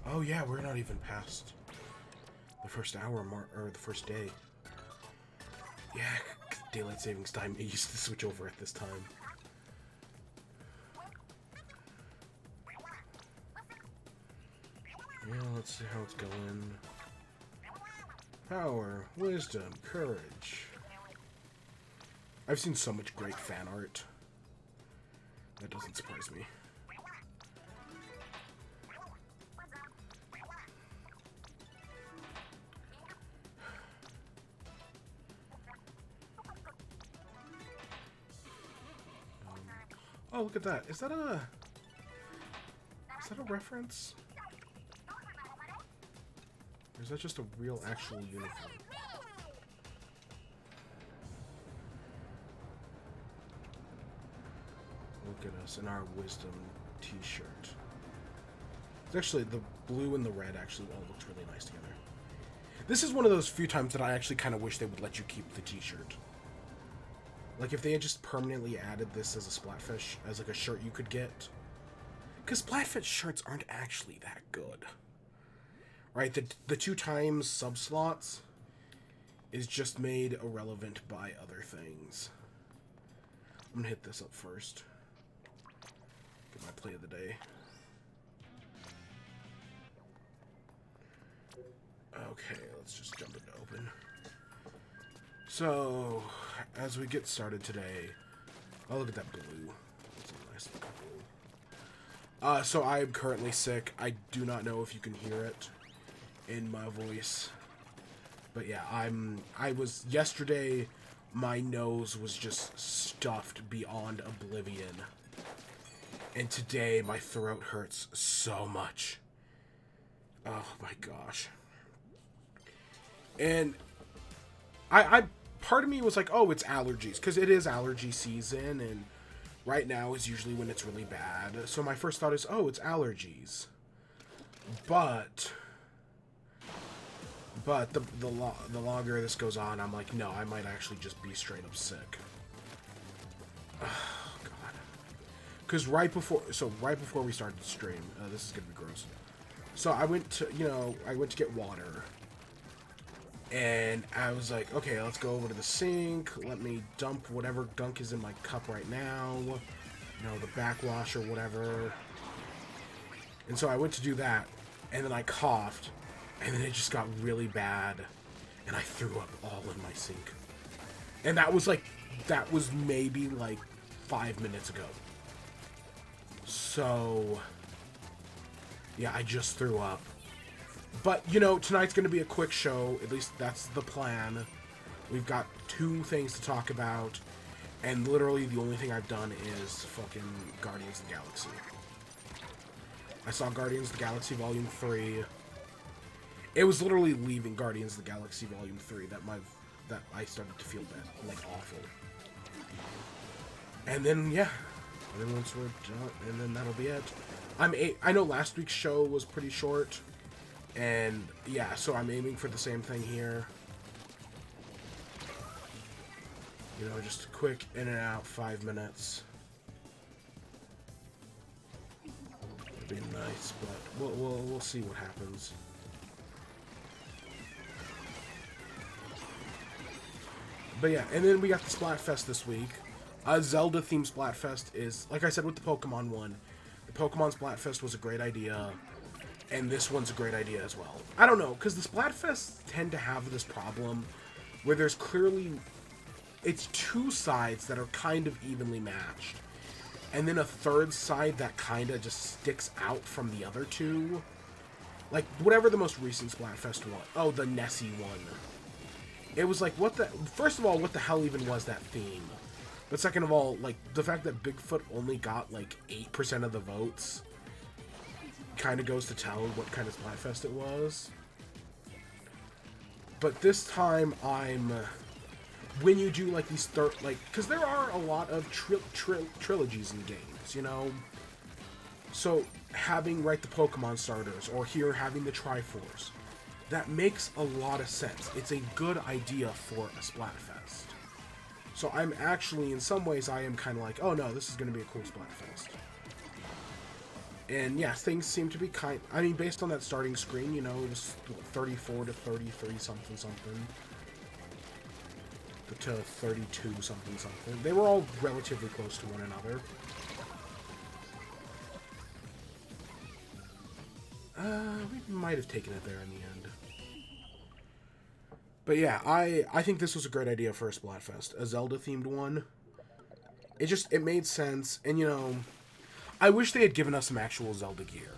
Oh yeah, we're not even past the first hour mark, or the first day. Yeah, daylight savings time. It used to switch over at this time. Yeah, let's see how it's going. Power, wisdom, courage. I've seen so much great fan art. That doesn't surprise me. Oh, look at that. Is that a reference? Or is that just a real, actual uniform? Look at us in our wisdom t-shirt. Actually, the blue and the red actually all looked really nice together. This is one of those few times that I actually kind of wish they would let you keep the t-shirt. Like, if they had just permanently added this as a Splatfest, as like a shirt you could get. Because Splatfest shirts aren't actually that good. Right? The 2 times sub-slots is just made irrelevant by other things. I'm gonna hit this up first. Get my play of the day. Okay, let's just jump into open. So, as we get started today... Oh, look at that blue. That's a nice looking blue. So I'm currently sick. I do not know if you can hear it in my voice. But yeah, I was... Yesterday, my nose was just stuffed beyond oblivion. And today, my throat hurts so much. Oh my gosh. And I part of me was like, oh, it's allergies, because it is allergy season, and right now is usually when it's really bad. So my first thought is, oh, it's allergies. But the longer this goes on, I'm like, no, I might actually just be straight up sick. Oh god. Because right before we started the stream, this is gonna be gross. So I went to get water. And I was like, okay, let's go over to the sink. Let me dump whatever gunk is in my cup right now. You know, the backwash or whatever. And so I went to do that. And then I coughed. And then it just got really bad. And I threw up all in my sink. And that was maybe like 5 minutes ago. So, yeah, I just threw up. But, you know, tonight's going to be a quick show. At least that's the plan. We've got 2 things to talk about. And literally the only thing I've done is fucking Guardians of the Galaxy. I saw Guardians of the Galaxy Volume 3. It was literally leaving Guardians of the Galaxy Volume 3 that I started to feel bad, like awful. And then, yeah. And then once we're done, and then that'll be it. I know last week's show was pretty short. And, yeah, so I'm aiming for the same thing here. You know, just a quick in and out, 5 minutes. It'd be nice, but we'll see what happens. But yeah, and then we got the Splatfest this week. Zelda-themed Splatfest is, like I said with the Pokemon one, the Pokemon Splatfest was a great idea. And this one's a great idea as well. I don't know, because the Splatfests tend to have this problem where there's clearly... It's 2 sides that are kind of evenly matched. And then a third side that kind of just sticks out from the other 2. Like, whatever the most recent Splatfest was. Oh, the Nessie one. It was like, what the... First of all, what the hell even was that theme? But second of all, like, the fact that Bigfoot only got, like, 8% of the votes... kind of goes to tell what kind of Splatfest it was. But this time when you do like these because there are a lot of trilogies in games, you know. So having the Pokemon starters or here having the Triforce, that makes a lot of sense. It's a good idea for a Splatfest. So I'm actually, in some ways, I am kind of like, oh no, this is going to be a cool Splatfest. And yeah, things seem to be I mean, based on that starting screen, you know, it was 34 to 33 something something. To 32 something something. They were all relatively close to one another. We might have taken it there in the end. But yeah, I think this was a great idea for a Splatfest. A Zelda-themed one. It made sense, and you know, I wish they had given us some actual Zelda gear.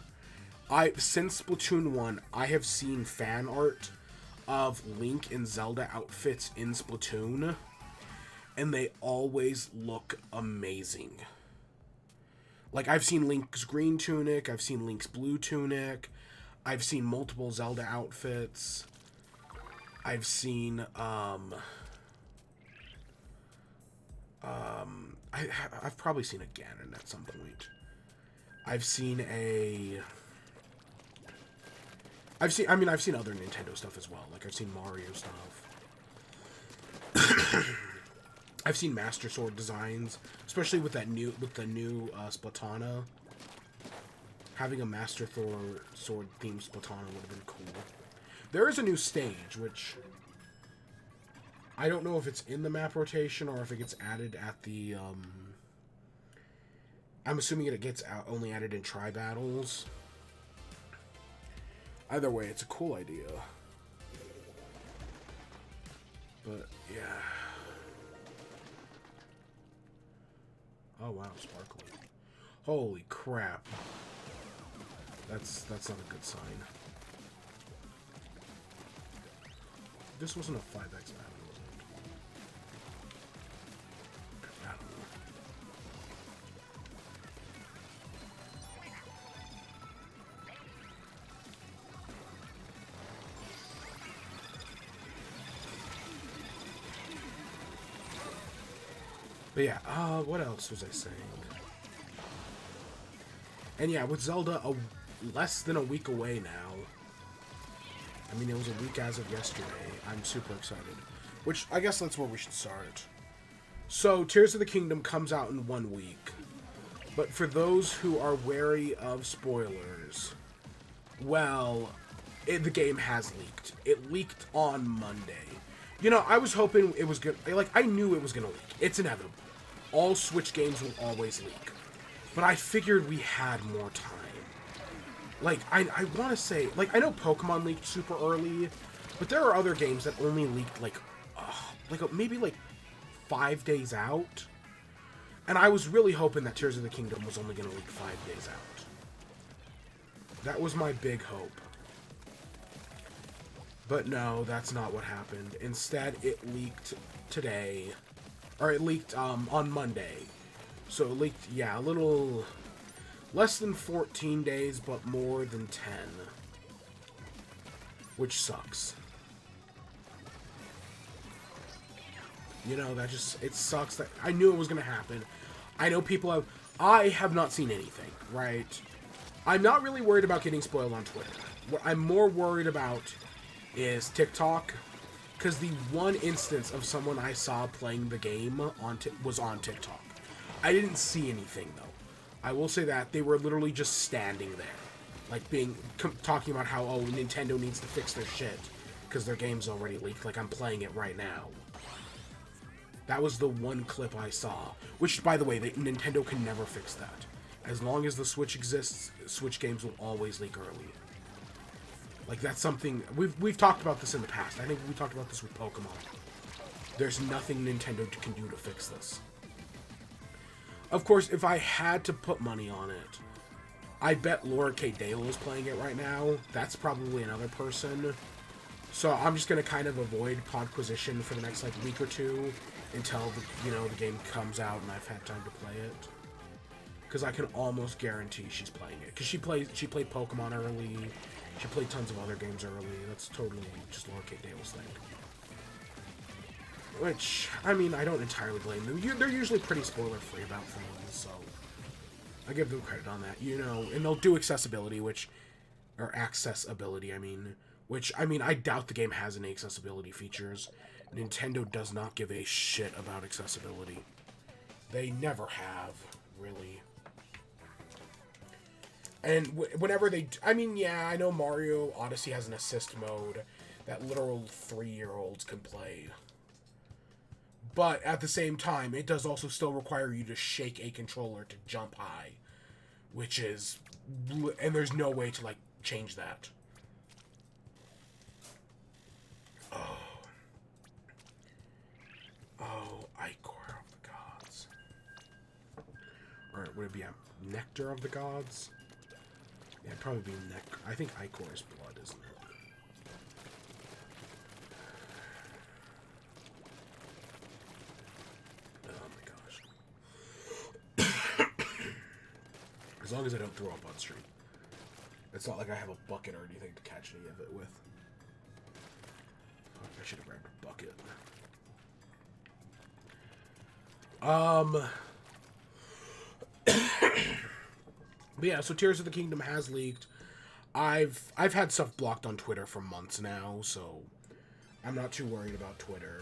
Since Splatoon 1, I have seen fan art of Link and Zelda outfits in Splatoon, and they always look amazing. Like, I've seen Link's green tunic, I've seen Link's blue tunic, I've seen multiple Zelda outfits, I've seen, I've probably seen a Ganon at some point. I've seen other Nintendo stuff as well. Like, I've seen Mario stuff. I've seen Master Sword designs, especially with the new Splatana. Having a Master Sword themed Splatana would have been cool. There is a new stage, which I don't know if it's in the map rotation or if it gets added at the. I'm assuming it gets only added in tri-battles. Either way, it's a cool idea. But yeah. Oh wow, sparkly. Holy crap. That's not a good sign. This wasn't a 5x battle, was it? I don't know. But yeah, what else was I saying? And yeah, with Zelda less than a week away now. I mean, it was a week as of yesterday. I'm super excited. Which, I guess that's where we should start. So, Tears of the Kingdom comes out in 1 week. But for those who are wary of spoilers, well, the game has leaked. It leaked on Monday. You know, I was hoping it was good. Like, I knew it was going to leak. It's inevitable. All Switch games will always leak. But I figured we had more time. Like, I want to say, like, I know Pokemon leaked super early, but there are other games that only leaked, maybe, 5 days out. And I was really hoping that Tears of the Kingdom was only going to leak 5 days out. That was my big hope. But no, that's not what happened. Instead, it leaked today. Or it leaked, on Monday. So it leaked, yeah, a little less than 14 days, but more than 10. Which sucks. You know, it sucks that I knew it was going to happen. I know I have not seen anything, right? I'm not really worried about getting spoiled on Twitter. What I'm more worried about is TikTok, because the one instance of someone I saw playing the game was on TikTok. I didn't see anything, though. I will say that they were literally just standing there, like talking about how, oh, Nintendo needs to fix their shit because their game's already leaked. Like, I'm playing it right now. That was the one clip I saw. Which, by the way, Nintendo can never fix that. As long as the Switch exists, Switch games will always leak early. Like, that's something we've talked about this in the past. I think we talked about this with Pokemon. There's nothing Nintendo can do to fix this. Of course, if I had to put money on it, I bet Laura K. Dale is playing it right now. That's probably another person. So I'm just going to kind of avoid Podquisition for the next, week or two until, the game comes out and I've had time to play it. Because I can almost guarantee she's playing it. Because she played Pokemon early. She played tons of other games early. That's totally just Laura K. Dale's thing. Which, I mean, I don't entirely blame them. They're usually pretty spoiler-free about things, so I give them credit on that, and they'll do accessibility, or accessibility, I doubt the game has any accessibility features. Nintendo does not give a shit about accessibility. They never have, really. And whenever they... I mean, yeah, I know Mario Odyssey has an assist mode that literal 3-year-olds can play. But at the same time, it does also still require you to shake a controller to jump high. Which is... And there's no way to, like, change that. Oh. Oh, Ichor of the Gods. Or would it be a Nectar of the Gods? Yeah, it'd probably be Nectar. I think Ichor is blood, isn't it? Oh my gosh. As long as I don't throw up on stream. It's not like I have a bucket or anything to catch any of it with. Fuck, I should have grabbed a bucket. But yeah, so Tears of the Kingdom has leaked. I've had stuff blocked on Twitter for months now, so I'm not too worried about Twitter.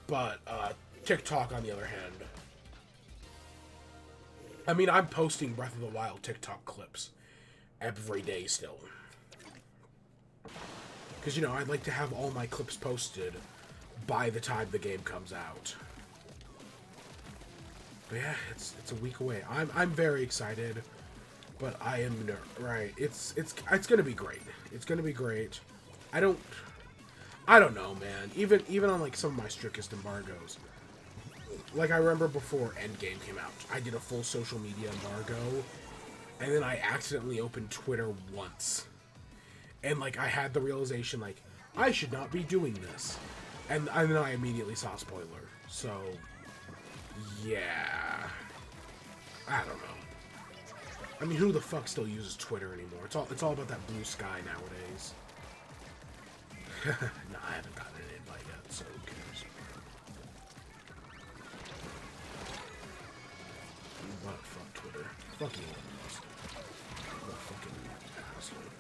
But TikTok, on the other hand, I mean, I'm posting Breath of the Wild TikTok clips every day still. Because, you know, I'd like to have all my clips posted by the time the game comes out. But yeah, it's a week away. I'm very excited, but I am right. It's gonna be great. It's gonna be great. I don't know, man. Even on like some of my strictest embargoes, like I remember before Endgame came out, I did a full social media embargo, and then I accidentally opened Twitter once, and like I had the realization like I should not be doing this, and then I immediately saw a spoiler. So. Yeah. I don't know. I mean, who the fuck still uses Twitter anymore? It's all about that blue sky nowadays. No, I haven't gotten an invite yet, so who cares? But fuck Twitter. Fuck Elon Musk. What a fucking asshole.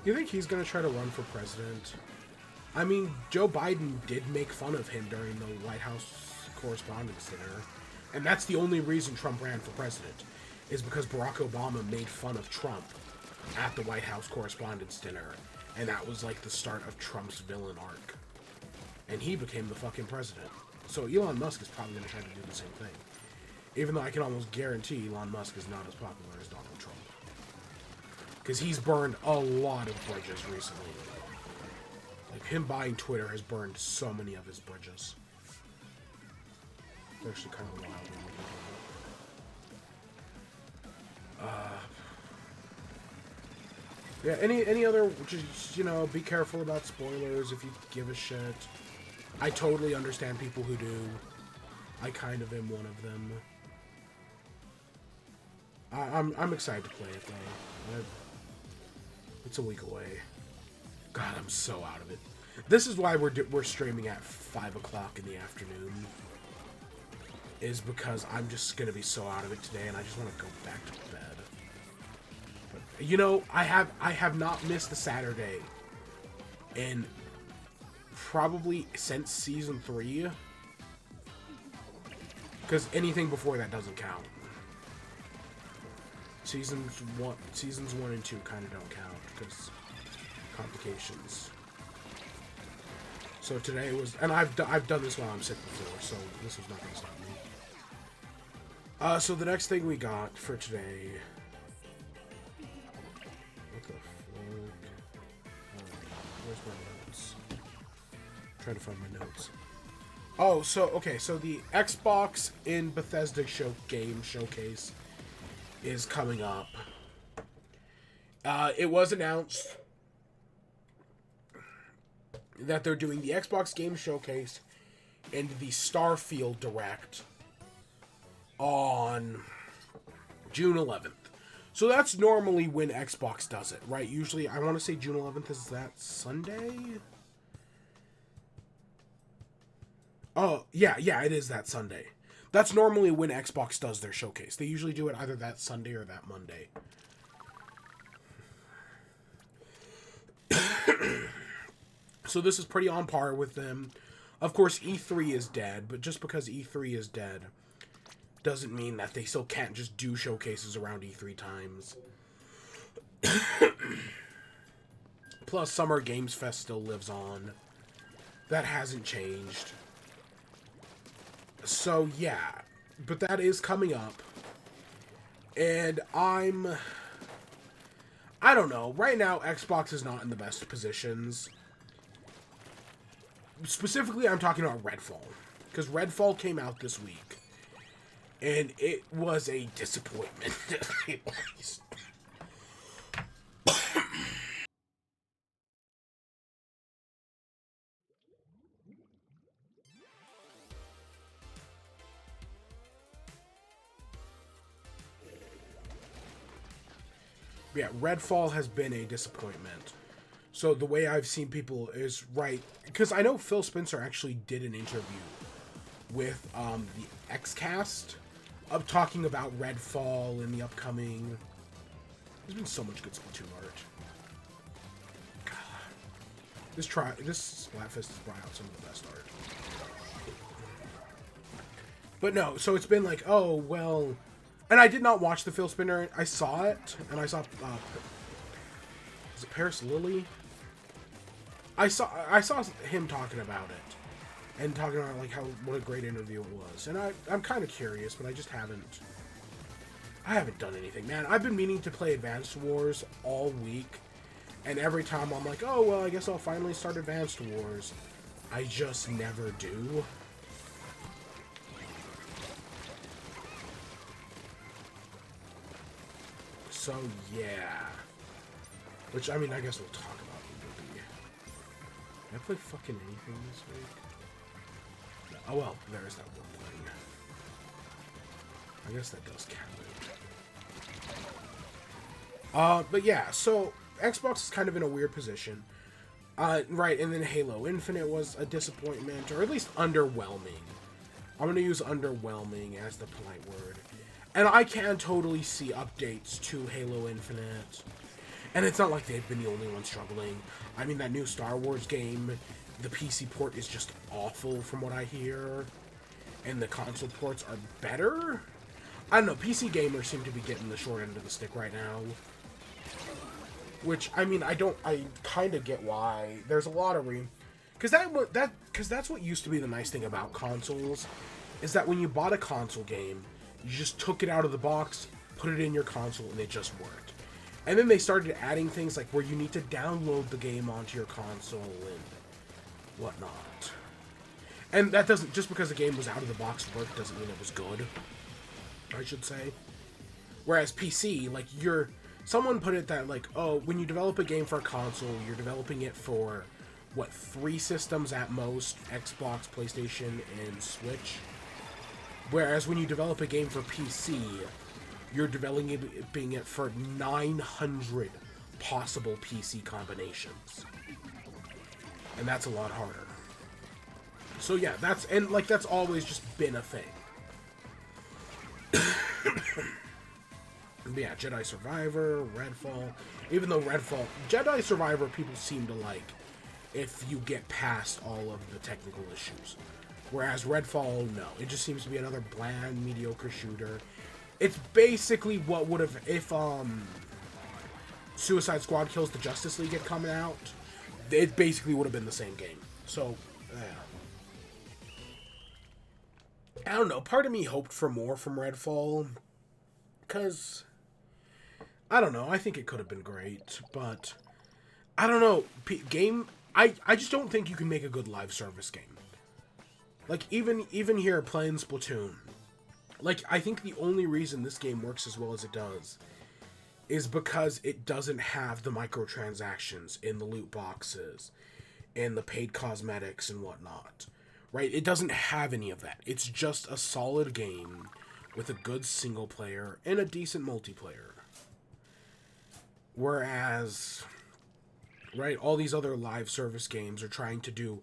You think he's gonna try to run for president? I mean, Joe Biden did make fun of him during the White House Correspondents' Dinner, and that's the only reason Trump ran for president, is because Barack Obama made fun of Trump at the White House Correspondents' Dinner, and that was like the start of Trump's villain arc. And he became the fucking president. So Elon Musk is probably going to try to do the same thing. Even though I can almost guarantee Elon Musk is not as popular as Donald Trump. Because he's burned a lot of bridges recently. Like, him buying Twitter has burned so many of his bridges. It's actually kind of wild when you think about it. Yeah, any other, just, you know, be careful about spoilers if you give a shit. I totally understand people who do. I kind of am one of them. I'm excited to play it, though. It's a week away. God, I'm so out of it. This is why we're streaming at 5 o'clock in the afternoon. Is because I'm just gonna be so out of it today, and I just want to go back to bed. But, you know, I have not missed a Saturday in probably since season 3. Because anything before that doesn't count. Seasons 1 and 2 kind of don't count because complications. So today was, and I've done this while I'm sick before, so this was not going to stop me. So the next thing we got for today. What the fuck? Where's my notes? I'm trying to find my notes. Oh, so okay, so the Xbox in Bethesda game showcase is coming up. It was announced that they're doing the Xbox Game Showcase and the Starfield Direct on June 11th. So that's normally when Xbox does it, right? Usually, I want to say June 11th is that Sunday? Oh, yeah, it is that Sunday. That's normally when Xbox does their showcase. They usually do it either that Sunday or that Monday. So this is pretty on par with them. Of course, E3 is dead, but just because E3 is dead doesn't mean that they still can't just do showcases around E3 times. Plus, Summer Games Fest still lives on. That hasn't changed. So, yeah. But that is coming up. And I don't know. Right now, Xbox is not in the best positions. Specifically, I'm talking about Redfall. Because Redfall came out this week. And it was a disappointment. Yeah, Redfall has been a disappointment. So the way I've seen people is right, because I know Phil Spencer actually did an interview with the Xcast of talking about Redfall and the upcoming. There's been so much good Splatoon art. God. This Splatfest has brought out some of the best art. But no, so it's been like, oh well, and I did not watch the Phil Spinner. I saw it, and I saw is it Paris Lily? I saw him talking about it, and talking about like what a great interview it was, and I'm kind of curious, but I just haven't. I haven't done anything, man. I've been meaning to play Advanced Wars all week, and every time I'm like, oh well, I guess I'll finally start Advanced Wars. I just never do. So yeah, which I mean, I guess we'll talk about it. Did I play fucking anything this week? No. Oh well, there's that one thing. I guess that does count. But yeah, so Xbox is kind of in a weird position. Right, and then Halo Infinite was a disappointment, or at least underwhelming. I'm gonna use underwhelming as the polite word. And I can totally see updates to Halo Infinite. And it's not like they've been the only ones struggling. I mean, that new Star Wars game, the PC port is just awful from what I hear. And the console ports are better? I don't know, PC gamers seem to be getting the short end of the stick right now. Which, I mean, I kind of get why. There's a lot of because that's what used to be the nice thing about consoles, is that when you bought a console game, you just took it out of the box, put it in your console, and it just worked. And then they started adding things like where you need to download the game onto your console and whatnot. And that doesn't, just because the game was out of the box work doesn't mean it was good, I should say. Whereas PC, like, someone put it that, like, oh, when you develop a game for a console, you're developing it for, what, 3 systems at most? Xbox, PlayStation, and Switch? Whereas when you develop a game for PC, you're developing it for 900 possible PC combinations. And that's a lot harder. So yeah, that's always just been a thing. But yeah, Jedi Survivor, Redfall. Even though Jedi Survivor people seem to like if you get past all of the technical issues. Whereas Redfall, no. It just seems to be another bland, mediocre shooter. It's basically what would have, if Suicide Squad Kills the Justice League had come out, it basically would have been the same game. So, yeah. I don't know. Part of me hoped for more from Redfall. Because, I don't know. I think it could have been great. But, I don't know. I just don't think you can make a good live service game. Like, even here, playing Splatoon, like, I think the only reason this game works as well as it does is because it doesn't have the microtransactions in the loot boxes and the paid cosmetics and whatnot, right? It doesn't have any of that. It's just a solid game with a good single player and a decent multiplayer. Whereas, right, all these other live service games are trying to do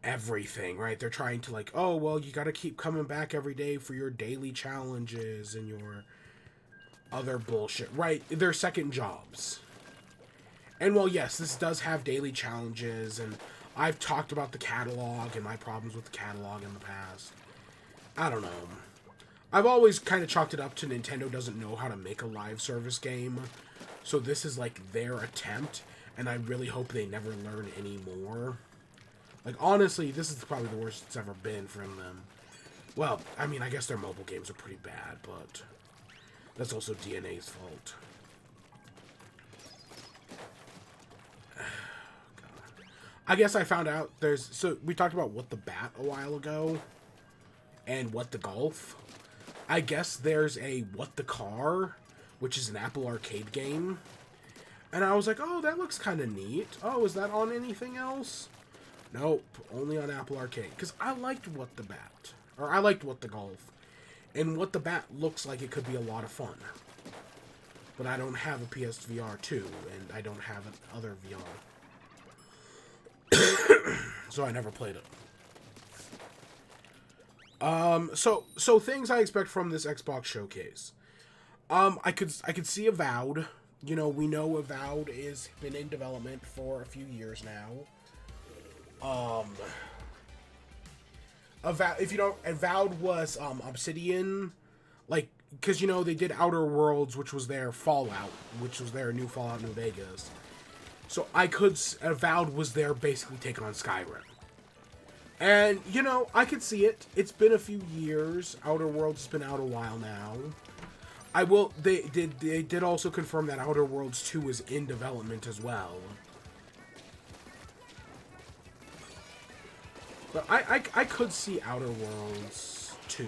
everything, right? They're trying to, like, oh, well, you gotta keep coming back every day for your daily challenges and your other bullshit, right? They're second jobs. And, well, yes, this does have daily challenges and I've talked about the catalog and my problems with the catalog in the past. I don't know. I've always kind of chalked it up to Nintendo doesn't know how to make a live service game. So this is like their attempt, and I really hope they never learn any more. Like, honestly, this is probably the worst it's ever been from them. Well, I mean, I guess their mobile games are pretty bad, but that's also DNA's fault. I guess I found out so we talked about What the Bat a while ago, and What the Golf. I guess there's a What the Car, which is an Apple Arcade game. And I was like, oh, that looks kind of neat. Oh, is that on anything else? Nope, only on Apple Arcade. Because I liked What the Bat. Or I liked What the Golf. And What the Bat looks like it could be a lot of fun. But I don't have a PSVR 2, and I don't have other VR. So I never played it. So things I expect from this Xbox showcase. I could see Avowed. You know, we know Avowed is been in development for a few years now. Avowed was Obsidian, like, because you know they did Outer Worlds, which was their Fallout, which was their new Fallout New Vegas. So Avowed was their basically take on Skyrim. And, you know, I could see it. It's been a few years. Outer Worlds has been out a while now. They did also confirm that Outer Worlds 2 is in development as well. But I could see Outer Worlds 2,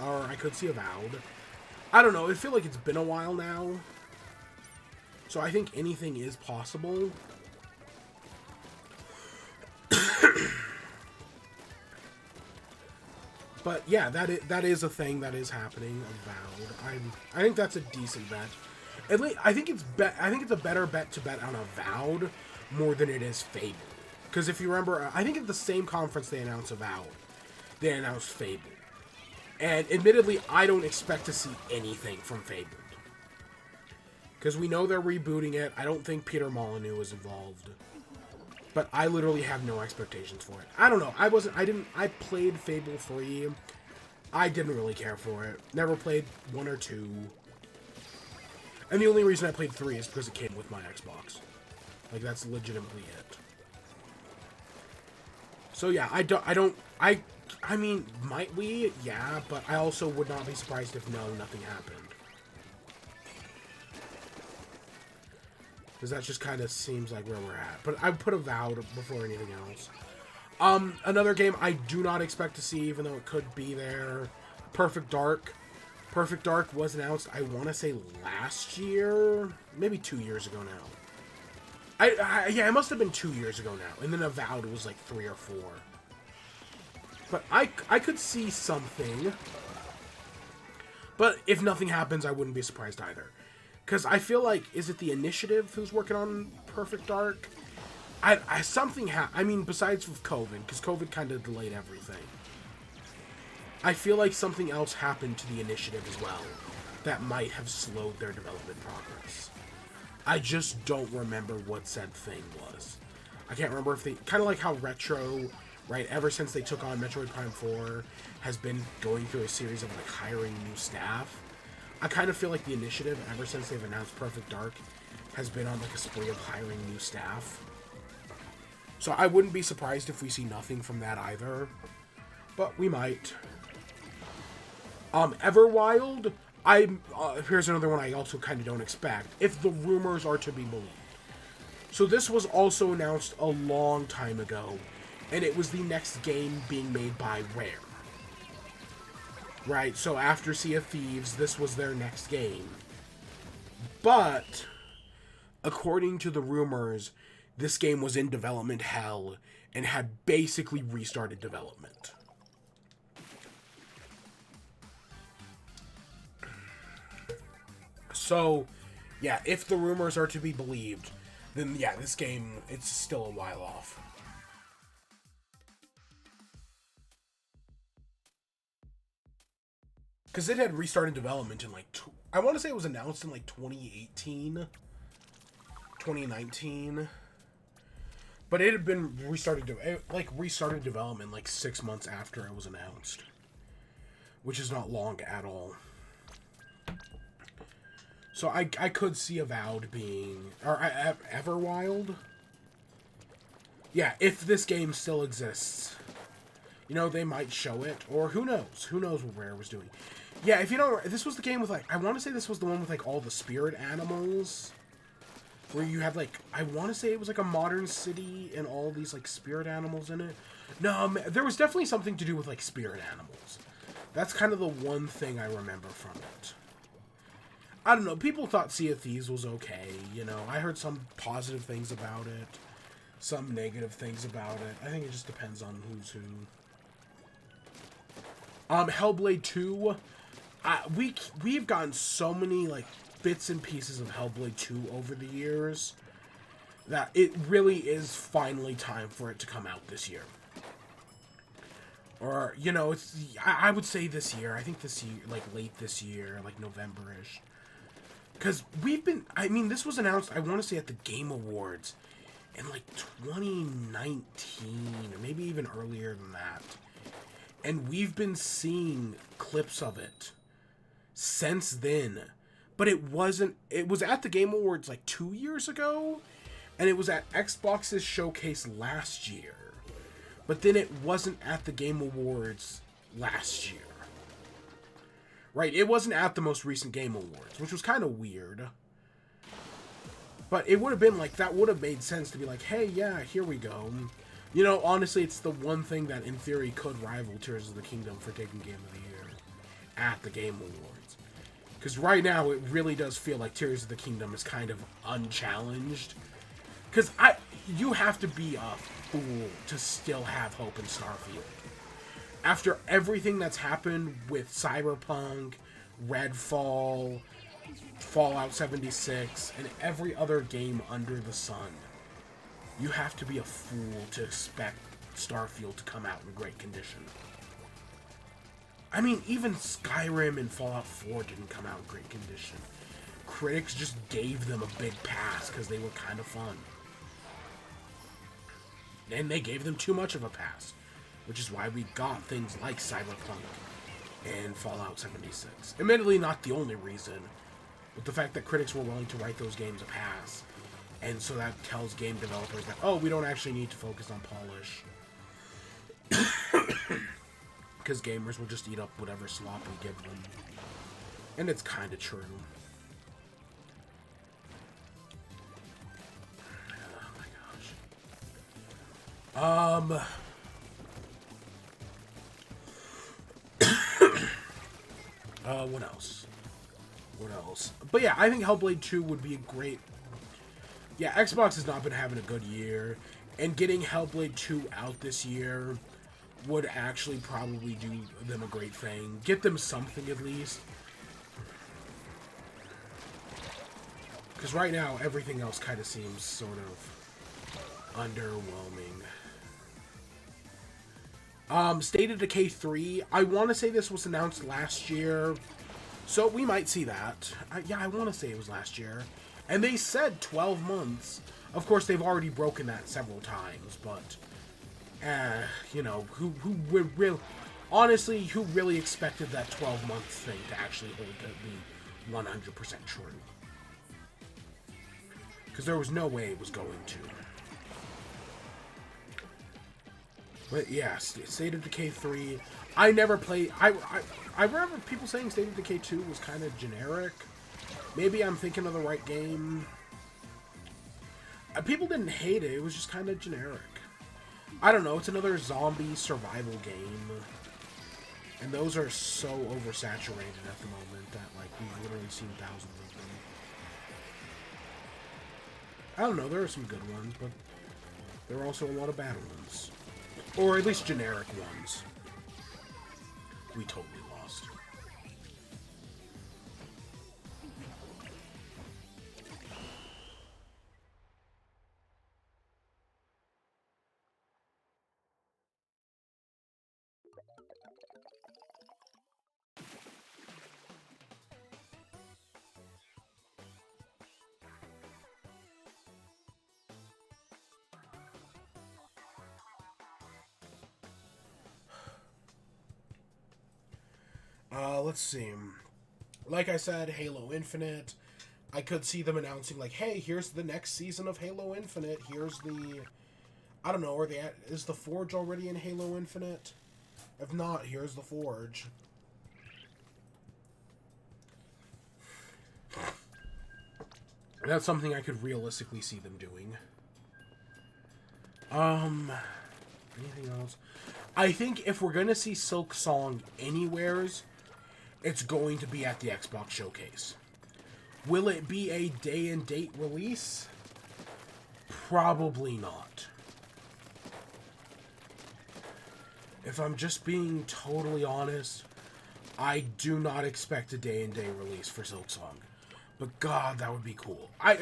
or I could see Avowed. I don't know, I feel like it's been a while now. So I think anything is possible. But yeah, that is a thing that is happening. Avowed. I think that's a decent bet. At least I think it's a better bet to bet on Avowed more than it is Fable. Because if you remember, I think at the same conference they announced Avowed, they announced Fable. And admittedly, I don't expect to see anything from Fable. Because we know they're rebooting it. I don't think Peter Molyneux is involved. But I literally have no expectations for it. I don't know. I played Fable 3. I didn't really care for it. Never played 1 or 2. And the only reason I played 3 is because it came with my Xbox. Like, that's legitimately it. So yeah, I mean, might we? Yeah, but I also would not be surprised if nothing happened. Because that just kind of seems like where we're at. But I put Avowed before anything else. Another game I do not expect to see, even though it could be there. Perfect Dark. Perfect Dark was announced, I want to say last year? Maybe 2 years ago now. Yeah, it must have been 2 years ago now. And then Avowed was like 3 or 4. But I could see something. But if nothing happens, I wouldn't be surprised either. Because I feel like, is it the Initiative who's working on Perfect Dark? I mean, besides with COVID, because COVID kind of delayed everything. I feel like something else happened to the Initiative as well that might have slowed their development progress. I just don't remember what said thing was. I can't remember if they... Kind of like how Retro, right, ever since they took on Metroid Prime 4, has been going through a series of, like, hiring new staff. I kind of feel like the Initiative, ever since they've announced Perfect Dark, has been on, like, a spree of hiring new staff. So I wouldn't be surprised if we see nothing from that either. But we might. Everwild... here's another one I also kind of don't expect, if the rumors are to be believed. So this was also announced a long time ago, and it was the next game being made by Rare. Right, so after Sea of Thieves, this was their next game. But, according to the rumors, this game was in development hell, and had basically restarted development. So, yeah, if the rumors are to be believed, then yeah, this game, it's still a while off. Because it had restarted development in like, I want to say it was announced in like 2018, 2019. But it had been restarted development like 6 months after it was announced, which is not long at all. So I could see Avowed being, or Everwild. Yeah, if this game still exists, you know, they might show it, or who knows? Who knows what Rare was doing? Yeah, if you don't, this was the game with like, I want to say this was the one with like all the spirit animals, where you had like, I want to say it was like a modern city and all these like spirit animals in it. No, there was definitely something to do with like spirit animals. That's kind of the one thing I remember from it. I don't know, people thought Sea of Thieves was okay, you know, I heard some positive things about it, some negative things about it. I think it just depends on who's who. Hellblade 2, we've gotten so many, like, bits and pieces of Hellblade 2 over the years that it really is finally time for it to come out this year. Or, you know, I would say this year. I think this year, like, late this year, like, November-ish. Because I mean, this was announced, I want to say, at the Game Awards in, like, 2019, or maybe even earlier than that. And we've been seeing clips of it since then. But it was at the Game Awards, like, 2 years ago, and it was at Xbox's showcase last year. But then it wasn't at the Game Awards last year. Right, it wasn't at the most recent Game Awards, which was kind of weird. But it would have been like, that would have made sense to be like, hey, yeah, here we go. You know, honestly, it's the one thing that, in theory, could rival Tears of the Kingdom for taking Game of the Year at the Game Awards. Because right now, it really does feel like Tears of the Kingdom is kind of unchallenged. Because you have to be a fool to still have hope in Starfield. After everything that's happened with Cyberpunk, Redfall, Fallout 76, and every other game under the sun, you have to be a fool to expect Starfield to come out in great condition. I mean, even Skyrim and Fallout 4 didn't come out in great condition. Critics just gave them a big pass because they were kind of fun. And they gave them too much of a pass, which is why we got things like Cyberpunk and Fallout 76. Admittedly, not the only reason, but the fact that critics were willing to write those games a pass, and so that tells game developers that, oh, we don't actually need to focus on polish. Because gamers will just eat up whatever slop we give them. And it's kind of true. Oh my gosh. What else? What else? But yeah, I think Hellblade 2 would be a great... Yeah, Xbox has not been having a good year, and getting Hellblade 2 out this year would actually probably do them a great thing. Get them something at least. Because right now, everything else kind of seems sort of underwhelming. State of Decay 3, I want to say this was announced last year, so we might see that. Yeah, I want to say it was last year. And they said 12 months. Of course, they've already broken that several times, but, you know, who would really, honestly, who really expected that 12-month thing to actually hold to be 100% true? Because there was no way it was going to. But yeah, State of Decay 3, I never played, I remember people saying State of Decay 2 was kind of generic. Maybe I'm thinking of the right game. People didn't hate it, it was just kind of generic. I don't know, it's another zombie survival game. And those are so oversaturated at the moment that, like, we've literally seen thousands of them. I don't know, there are some good ones, but there are also a lot of bad ones. Or at least generic ones. We totally lost. Let's see. Like I said, Halo Infinite. I could see them announcing, like, hey, here's the next season of Halo Infinite. Here's the... I don't know, is the Forge already in Halo Infinite? If not, here's the Forge. That's something I could realistically see them doing. Anything else? I think if we're gonna see Silk Song anywheres, it's going to be at the Xbox Showcase. Will it be a day-and-date release? Probably not. If I'm just being totally honest, I do not expect a day-and-date release for Silk Song. But God, that would be cool. I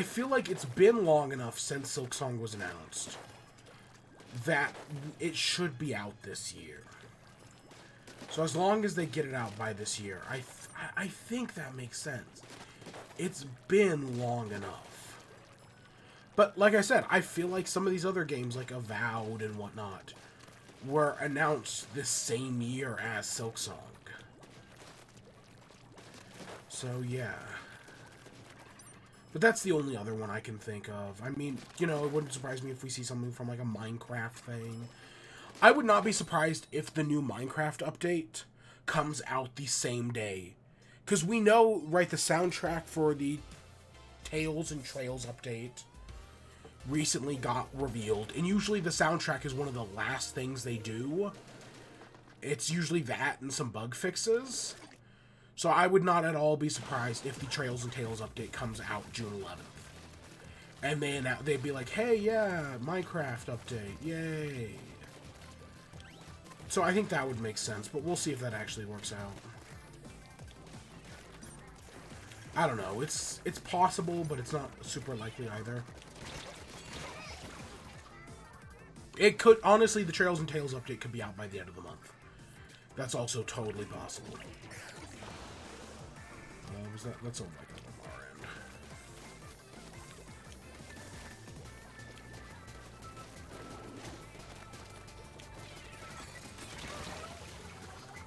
feel like it's been long enough since Silk Song was announced that it should be out this year. So as long as they get it out by this year, I think that makes sense. It's been long enough. But like I said, I feel like some of these other games, like Avowed and whatnot, were announced this same year as Silk Song. So yeah. But that's the only other one I can think of. I mean, you know, it wouldn't surprise me if we see something from, like, a Minecraft thing. I would not be surprised if the new Minecraft update comes out the same day. Because we know, right, the soundtrack for the Tales and Trails update recently got revealed. And usually the soundtrack is one of the last things they do. It's usually that and some bug fixes. So I would not at all be surprised if the Trails and Tales update comes out June 11th. And then they'd be like, hey, yeah, Minecraft update, yay. So I think that would make sense, but we'll see if that actually works out. I don't know, it's possible, but it's not super likely either. It could, honestly, the Trails and Tales update could be out by the end of the month. That's also totally possible. That's all I got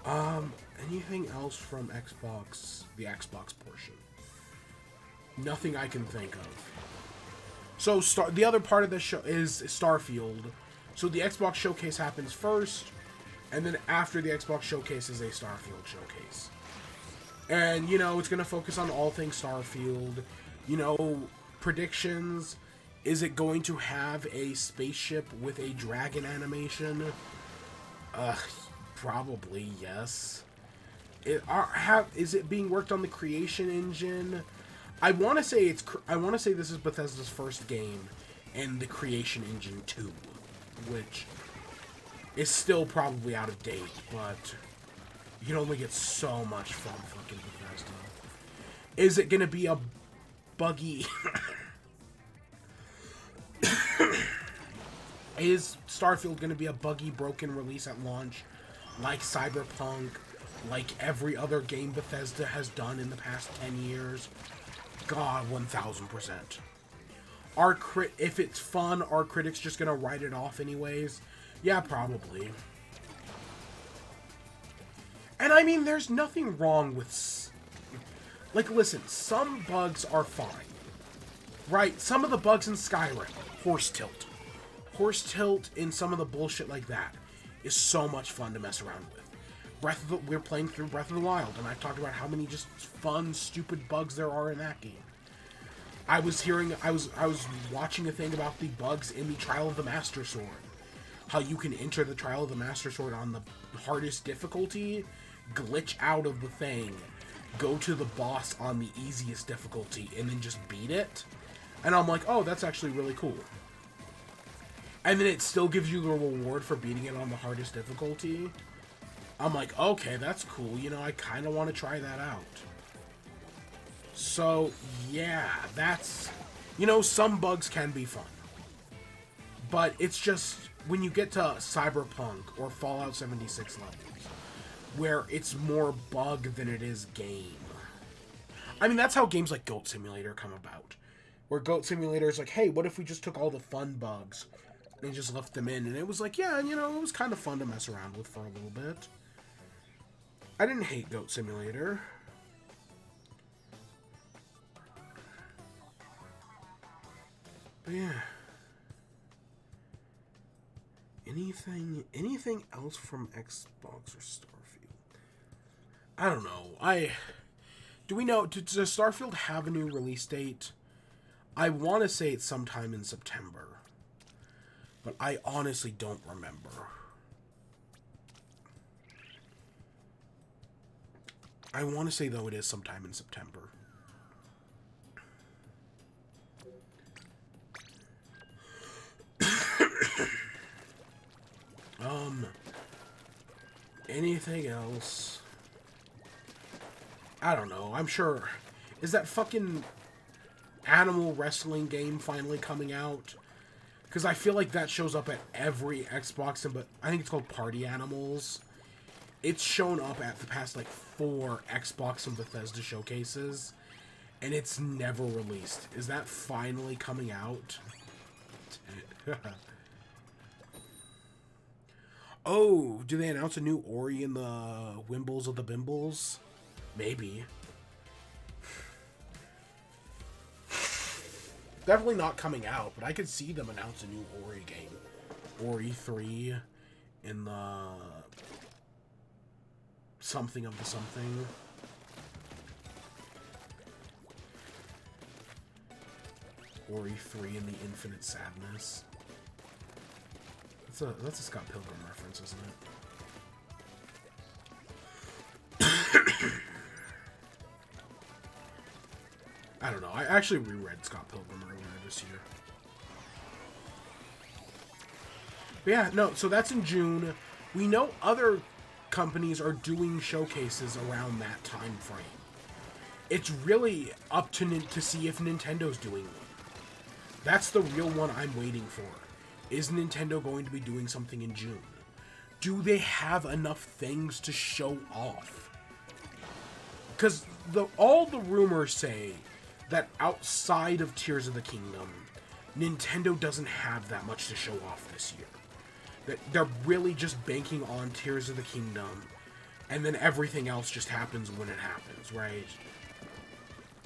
on our end. Anything else from Xbox, the Xbox portion? Nothing I can think of. So the other part of this show is Starfield. So the Xbox Showcase happens first, and then after the Xbox Showcase is a Starfield Showcase. And, you know, it's going to focus on all things Starfield. You know, predictions. Is it going to have a spaceship with a dragon animation? Probably, yes. Is it being worked on the Creation Engine? I want to say this is Bethesda's first game in the Creation Engine 2, which is still probably out of date, but you can only get so much from fucking Bethesda. Is it gonna be a buggy... Is Starfield gonna be a buggy, broken release at launch, like Cyberpunk, like every other game Bethesda has done in the past 10 years? God, 1000%. If it's fun, are critics just gonna write it off anyways? Yeah, probably. And I mean, there's nothing wrong with... Like, listen, some bugs are fine. Right? Some of the bugs in Skyrim, horse tilt. Horse tilt in some of the bullshit like that is so much fun to mess around with. We're playing through Breath of the Wild, and I've talked about how many just fun, stupid bugs there are in that game. I was watching a thing about the bugs in the Trial of the Master Sword. How you can enter the Trial of the Master Sword on the hardest difficulty, glitch out of the thing, go to the boss on the easiest difficulty, and then just beat it. And I'm like, oh, that's actually really cool. And then it still gives you the reward for beating it on the hardest difficulty. I'm like, okay, that's cool. You know, I kind of want to try that out. So, yeah, that's... You know, some bugs can be fun. But it's just, when you get to Cyberpunk or Fallout 76 levels, where it's more bug than it is game. I mean, that's how games like Goat Simulator come about. Where Goat Simulator is like, hey, what if we just took all the fun bugs and just left them in? And it was like, yeah, you know, it was kind of fun to mess around with for a little bit. I didn't hate Goat Simulator. But yeah. Anything else from Xbox or Starfield? I don't know. Do we know, does Starfield have a new release date? I want to say it's sometime in September. But I honestly don't remember. I want to say, though, it is sometime in September. Anything else? I don't know. I'm sure. Is that fucking animal wrestling game finally coming out? Because I feel like that shows up at every Xbox, but I think it's called Party Animals. It's shown up at the past, like, 4 Xbox and Bethesda showcases, and it's never released. Is that finally coming out? Oh, do they announce a new Ori in the Wimbles of the Bimbles? Maybe. Definitely not coming out, but I could see them announce a new Ori game. Ori 3 in the something of the something. Ori 3 in the Infinite Sadness. That's a Scott Pilgrim reference, isn't it? I don't know. I actually reread Scott Pilgrim earlier this year. But yeah, no, so that's in June. We know other companies are doing showcases around that time frame. It's really up to see if Nintendo's doing one. That's the real one I'm waiting for. Is Nintendo going to be doing something in June? Do they have enough things to show off? Because all the rumors say that outside of Tears of the Kingdom, Nintendo doesn't have that much to show off this year. That they're really just banking on Tears of the Kingdom, and then everything else just happens when it happens, right?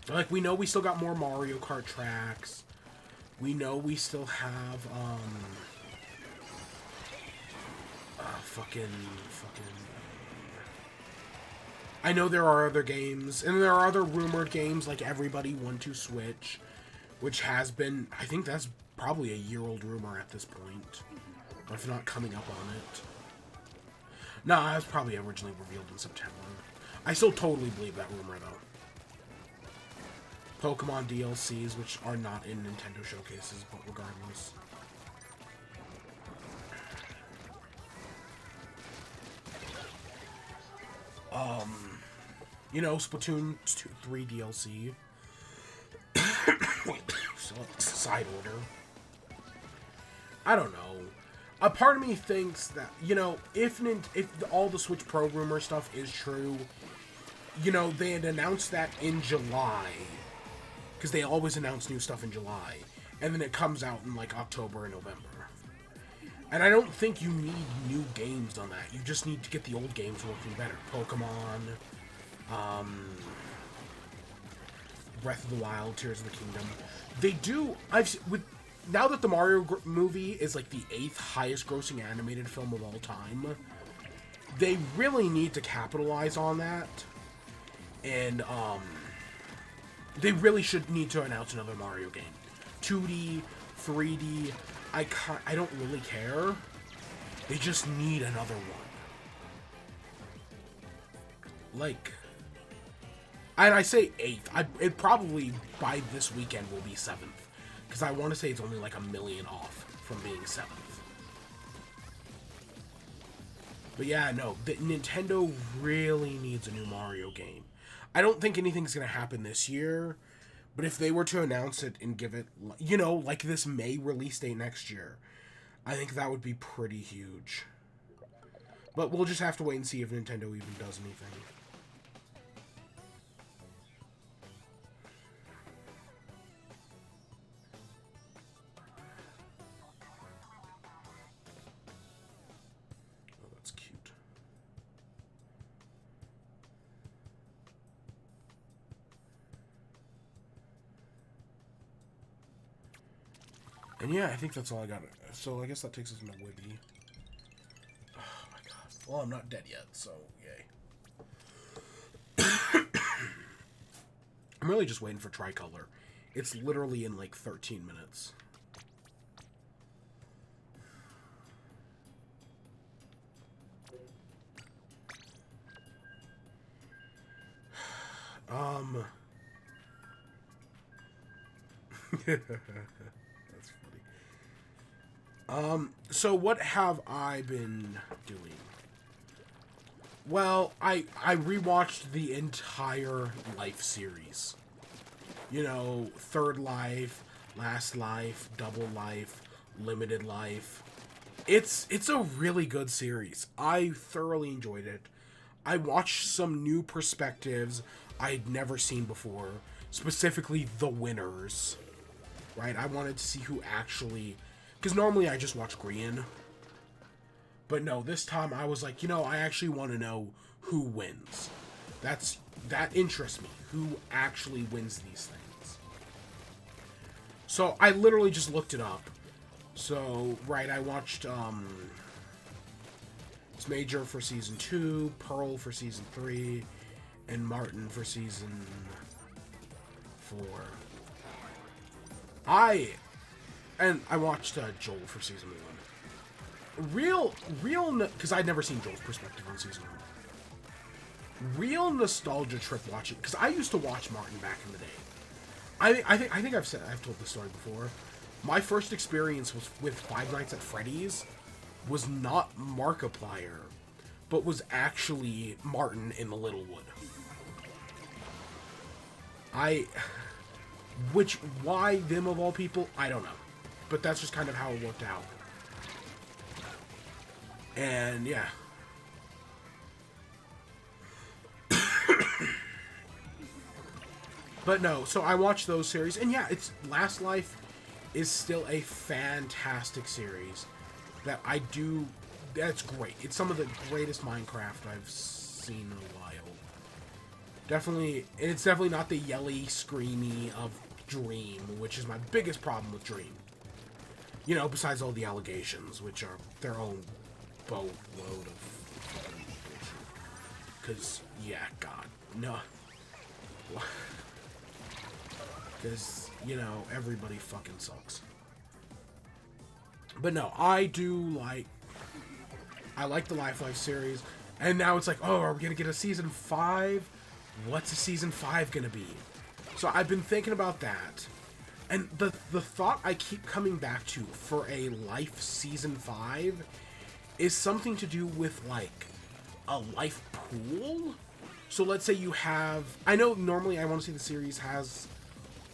Like, we know we still got more Mario Kart tracks. We know we still have, I know there are other games, and there are other rumored games like Everybody Want to Switch, which has been, I think that's probably a year-old rumor at this point, or if not coming up on it. No, it was probably originally revealed in September. I still totally believe that rumor, though. Pokemon DLCs, which are not in Nintendo showcases, but regardless. You know, Splatoon 3 DLC. So, side order. I don't know. A part of me thinks that, you know, if all the Switch Pro rumor stuff is true, you know, they had announced that in July. Because they always announce new stuff in July. And then it comes out in, like, October and November. And I don't think you need new games on that. You just need to get the old games working better. Pokemon, Breath of the Wild, Tears of the Kingdom. They do... now that the Mario movie is, like, the 8th highest grossing animated film of all time, they really need to capitalize on that. And, they really should need to announce another Mario game. 2D, 3D, I don't really care. They just need another one. Like, and I say 8th. It probably, by this weekend, will be 7th. Because I want to say it's only like $1 million off from being 7th. But yeah, no, Nintendo really needs a new Mario game. I don't think anything's going to happen this year, but if they were to announce it and give it, you know, like this May release date next year, I think that would be pretty huge. But we'll just have to wait and see if Nintendo even does anything. Oh, that's cute. And yeah, I think that's all I got. So I guess that takes us into WIBE. Oh my god. Well, I'm not dead yet, so yay. I'm really just waiting for Tricolor. It's literally in like 13 minutes. That's funny. So what have I been doing? Well, I rewatched the entire Life series. You know, Third Life, Last Life, Double Life, Limited Life. It's a really good series. I thoroughly enjoyed it. I watched some new perspectives I'd never seen before, specifically the winners. Right? I wanted to see who actually, because normally I just watch Green. But no, this time I was like, you know, I actually want to know who wins. That interests me. Who actually wins these things? So I literally just looked it up. So, right, I watched it's Major for season 2, Pearl for season 3, and Martin for season 4. I watched Joel for season 1. Because I'd never seen Joel's perspective on season 1. Real nostalgia trip watching, because I used to watch Martin back in the day. I think I've told this story before. My first experience was with Five Nights at Freddy's was not Markiplier, but was actually Martin in the Littlewood. Why them of all people, I don't know. But that's just kind of how it worked out. And yeah. But no, so I watched those series, and yeah, it's Last Life is still a fantastic series that I do. That's great. It's some of the greatest Minecraft I've seen in a while. Definitely, it's definitely not the yelly, screamy of Dream, which is my biggest problem with Dream. You know, besides all the allegations, which are their own boatload of... Because, yeah, God, no. Because, you know, everybody fucking sucks. But no, I like the Life series. And now it's like, oh, are we going to get a season 5? What's a season 5 going to be? So I've been thinking about that. And the thought I keep coming back to for a Life season 5 is something to do with, like, a life pool? So let's say you have... I know normally I want to say the series has...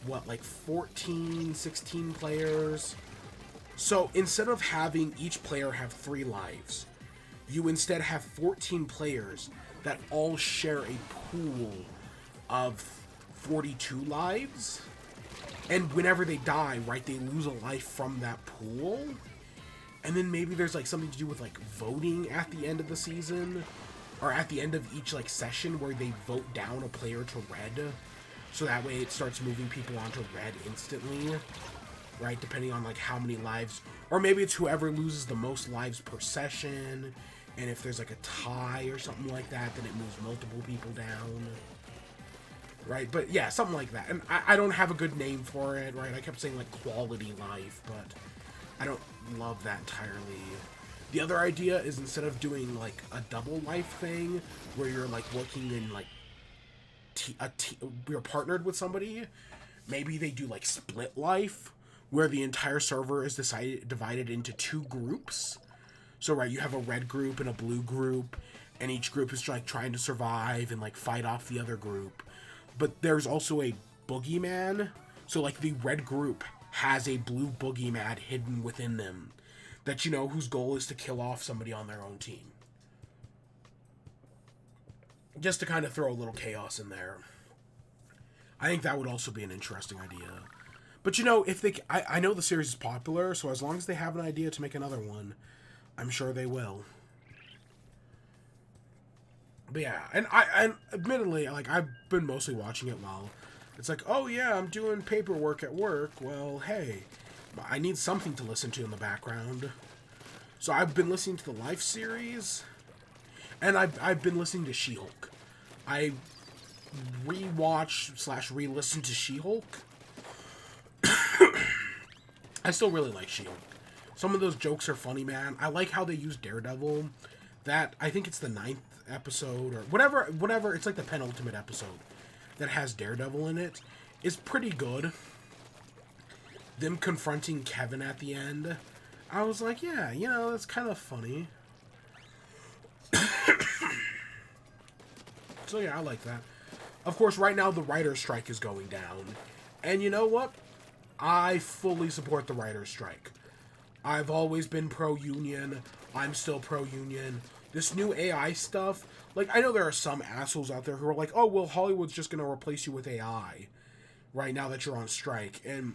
what, like 14, 16 players? So instead of having each player have 3 lives, you instead have 14 players that all share a pool of 42 lives. And whenever they die, right, they lose a life from that pool. And then maybe there's like something to do with like voting at the end of the season, or at the end of each like session where they vote down a player to red. So that way it starts moving people onto red instantly, right? Depending on like how many lives, or maybe it's whoever loses the most lives per session. And if there's like a tie or something like that, then it moves multiple people down, right? But yeah, something like that. And I don't have a good name for it, right? I kept saying like quality life, but I don't love that entirely. The other idea is instead of doing like a double life thing where you're like working in like you're partnered with somebody, maybe they do like split life where the entire server is divided into 2 groups. So right, you have a red group and a blue group, and each group is like trying to survive and like fight off the other group. But there's also a boogeyman, so like the red group has a blue boogeyman hidden within them that, you know, whose goal is to kill off somebody on their own team. Just to kind of throw a little chaos in there. I think that would also be an interesting idea. But, you know, if they... I know the series is popular, so as long as they have an idea to make another one, I'm sure they will. But yeah, and admittedly, like, I've been mostly watching it while it's like, oh yeah, I'm doing paperwork at work. Well, hey, I need something to listen to in the background. So I've been listening to the Life series, and I've been listening to She-Hulk. I rewatch / re-listen to She-Hulk. I still really like She-Hulk. Some of those jokes are funny, man. I like how they use Daredevil. That, I think it's the 9th episode, or whatever, it's like the penultimate episode that has Daredevil in it, is pretty good. Them confronting Kevin at the end, I was like, yeah, you know, that's kind of funny. So yeah, I like that. Of course, right now the writer's strike is going down. And you know what? I fully support the writer's strike. I've always been pro-union. I'm still pro-union. This new AI stuff, like, I know there are some assholes out there who are like, oh, well, Hollywood's just going to replace you with AI right now that you're on strike. And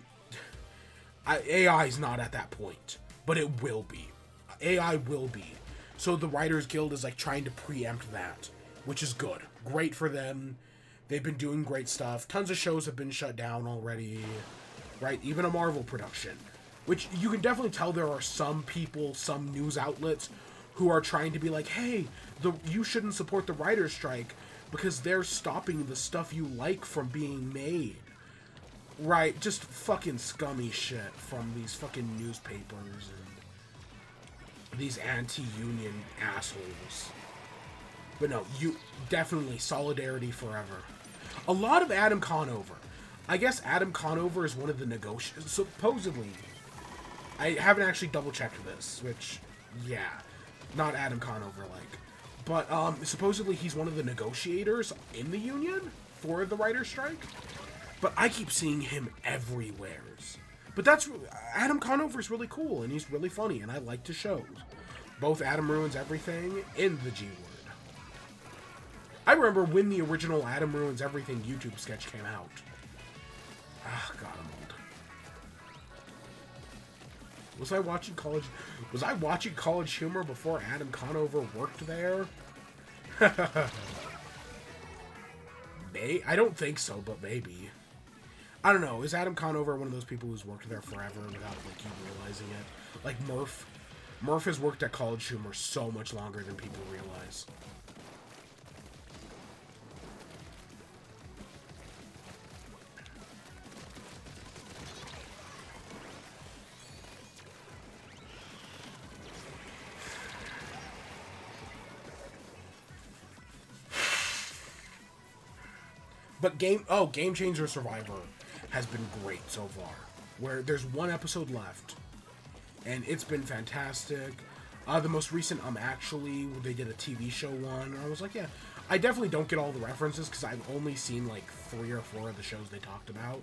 AI is not at that point, but it will be. AI will be. So the Writers Guild is, like, trying to preempt that, which is good. Great for them. They've been doing great stuff. Tons of shows have been shut down already, right? Even a Marvel production. Which you can definitely tell there are some people, some news outlets, who are trying to be like, hey, you shouldn't support the writer's strike because they're stopping the stuff you like from being made. Right? Just fucking scummy shit from these fucking newspapers and these anti-union assholes. But no, you definitely solidarity forever. A lot of Adam Conover. I guess Adam Conover is one of the negotiators. Supposedly, I haven't actually double-checked this, which, yeah, not Adam Conover, like. But, supposedly he's one of the negotiators in the union for the writer's strike. But I keep seeing him everywhere. But Adam Conover's really cool, and he's really funny, and I like his shows. Both Adam Ruins Everything and The G Word. I remember when the original Adam Ruins Everything YouTube sketch came out. Ah, God, I'm old. Was I watching College Humor before Adam Conover worked there? I don't think so, but maybe. I don't know. Is Adam Conover one of those people who's worked there forever without, like, you realizing it? Like Murph. Murph has worked at College Humor so much longer than people realize. But Game Changer Survivor has been great so far. Where there's one episode left, and it's been fantastic. The most recent, they did a TV show one, and I was like, yeah, I definitely don't get all the references because I've only seen like 3 or 4 of the shows they talked about.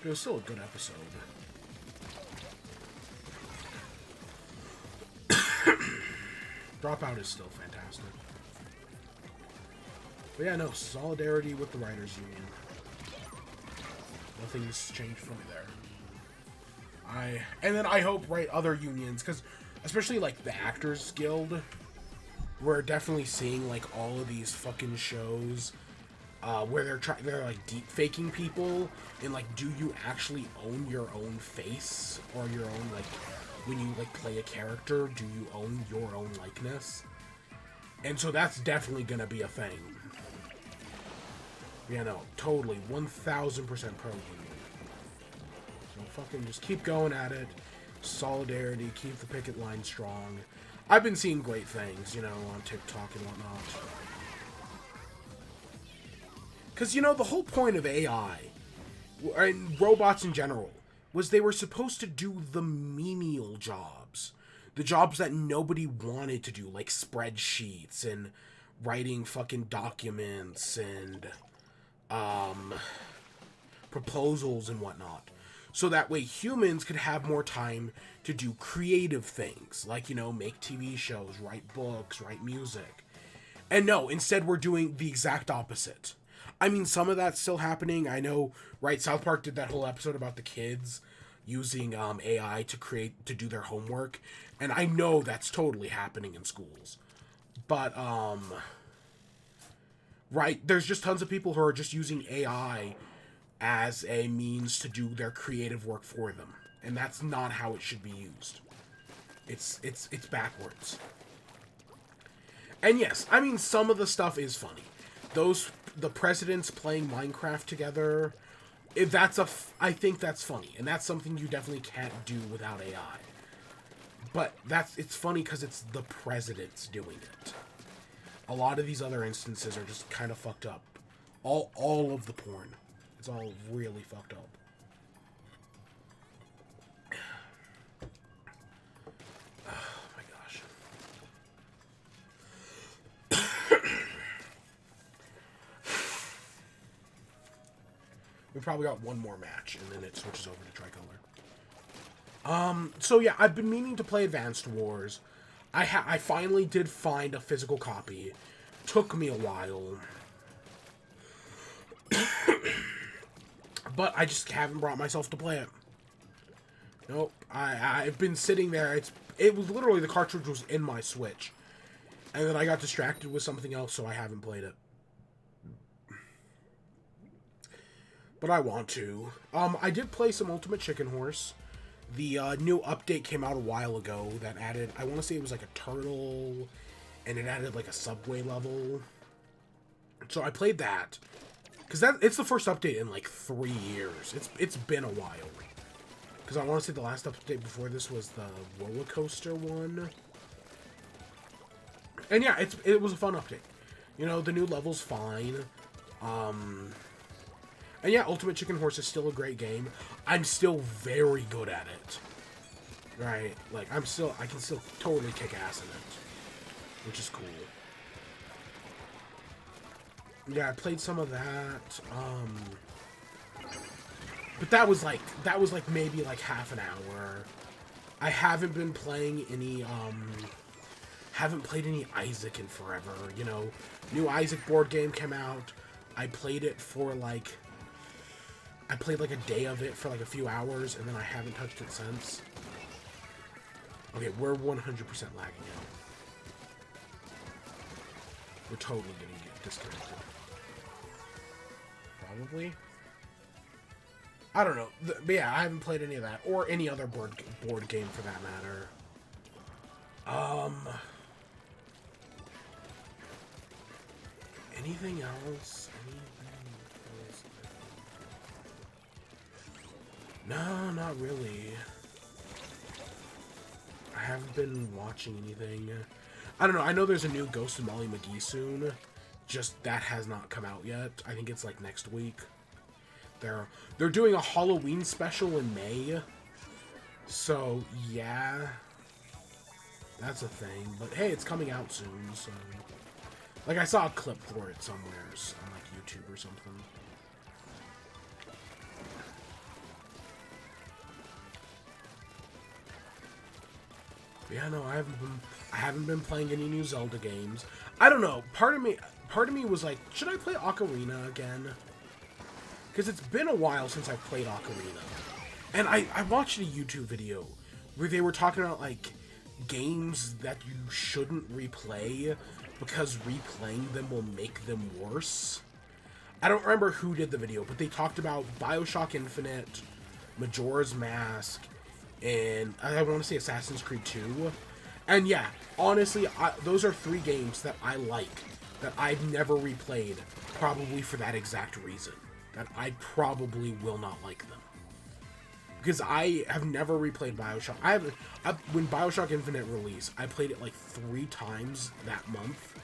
But it was still a good episode. Dropout is still fantastic. But yeah, no, solidarity with the Writers Union. Nothing's changed for me there. And then I hope, right, other unions, because especially, like, the Actors Guild, we're definitely seeing, like, all of these fucking shows where they're, like, deep faking people, and, like, do you actually own your own face, or your own, like, when you, like, play a character, do you own your own likeness? And so that's definitely gonna be a thing. Yeah, no, totally, 1000% pro-union. So fucking just keep going at it. Solidarity, keep the picket line strong. I've been seeing great things, you know, on TikTok and whatnot. Because, you know, the whole point of AI, and robots in general, was they were supposed to do the menial jobs. The jobs that nobody wanted to do, like spreadsheets and writing fucking documents and proposals and whatnot. So that way humans could have more time to do creative things, like, you know, make TV shows, write books, write music. And no, instead we're doing the exact opposite. I mean, some of that's still happening. I know, right, South Park did that whole episode about the kids using AI to do their homework, and I know that's totally happening in schools. But, right, there's just tons of people who are just using AI as a means to do their creative work for them. And that's not how it should be used. It's backwards. And yes, I mean, some of the stuff is funny. The presidents playing Minecraft together, I think that's funny. And that's something you definitely can't do without AI. But it's funny because it's the presidents doing it. A lot of these other instances are just kind of fucked up. All of the porn. It's all really fucked up. Oh my gosh. We probably got one more match, and then it switches over to Tricolor. So yeah, I've been meaning to play Advanced Wars. I finally did find a physical copy. Took me a while. But I just haven't brought myself to play it. Nope. I've been sitting there. It was literally, the cartridge was in my Switch. And then I got distracted with something else, so I haven't played it. But I want to. I did play some Ultimate Chicken Horse. The new update came out a while ago that added, I want to say it was like a turtle, and it added like a subway level. So I played that. Because it's the first update in like 3 years. It's been a while. Because I want to say the last update before this was the roller coaster one. And yeah, it was a fun update. You know, the new level's fine. And yeah, Ultimate Chicken Horse is still a great game. I'm still very good at it. Right? Like, I can still totally kick ass in it. Which is cool. Yeah, I played some of that. But that was like maybe like half an hour. I haven't been playing any, haven't played any Isaac in forever, you know. New Isaac board game came out. I played it for like, I played like a day of it for like a few hours, and then I haven't touched it since. Okay, we're 100% lagging out. We're totally gonna get disconnected. Probably. I don't know. But yeah, I haven't played any of that. Or any other board game for that matter. Anything else? No, not really. I haven't been watching anything. I don't know. I know there's a new Ghost of Molly McGee soon. Just that has not come out yet. I think it's like next week. They're doing a Halloween special in May. So, yeah. That's a thing. But hey, it's coming out soon, so... Like, I saw a clip for it somewhere on, like, YouTube or something. But yeah, no, I haven't been playing any new Zelda games. I don't know. Part of me was like, should I play Ocarina again? Because it's been a while since I've played Ocarina. And I watched a YouTube video where they were talking about, like, games that you shouldn't replay because replaying them will make them worse. I don't remember who did the video, but they talked about BioShock Infinite, Majora's Mask, and I want to say Assassin's Creed 2. And yeah, honestly, those are 3 games that I like, that I've never replayed, probably for that exact reason. That I probably will not like them. Because I have never replayed BioShock. When BioShock Infinite released, I played it like 3 times that month,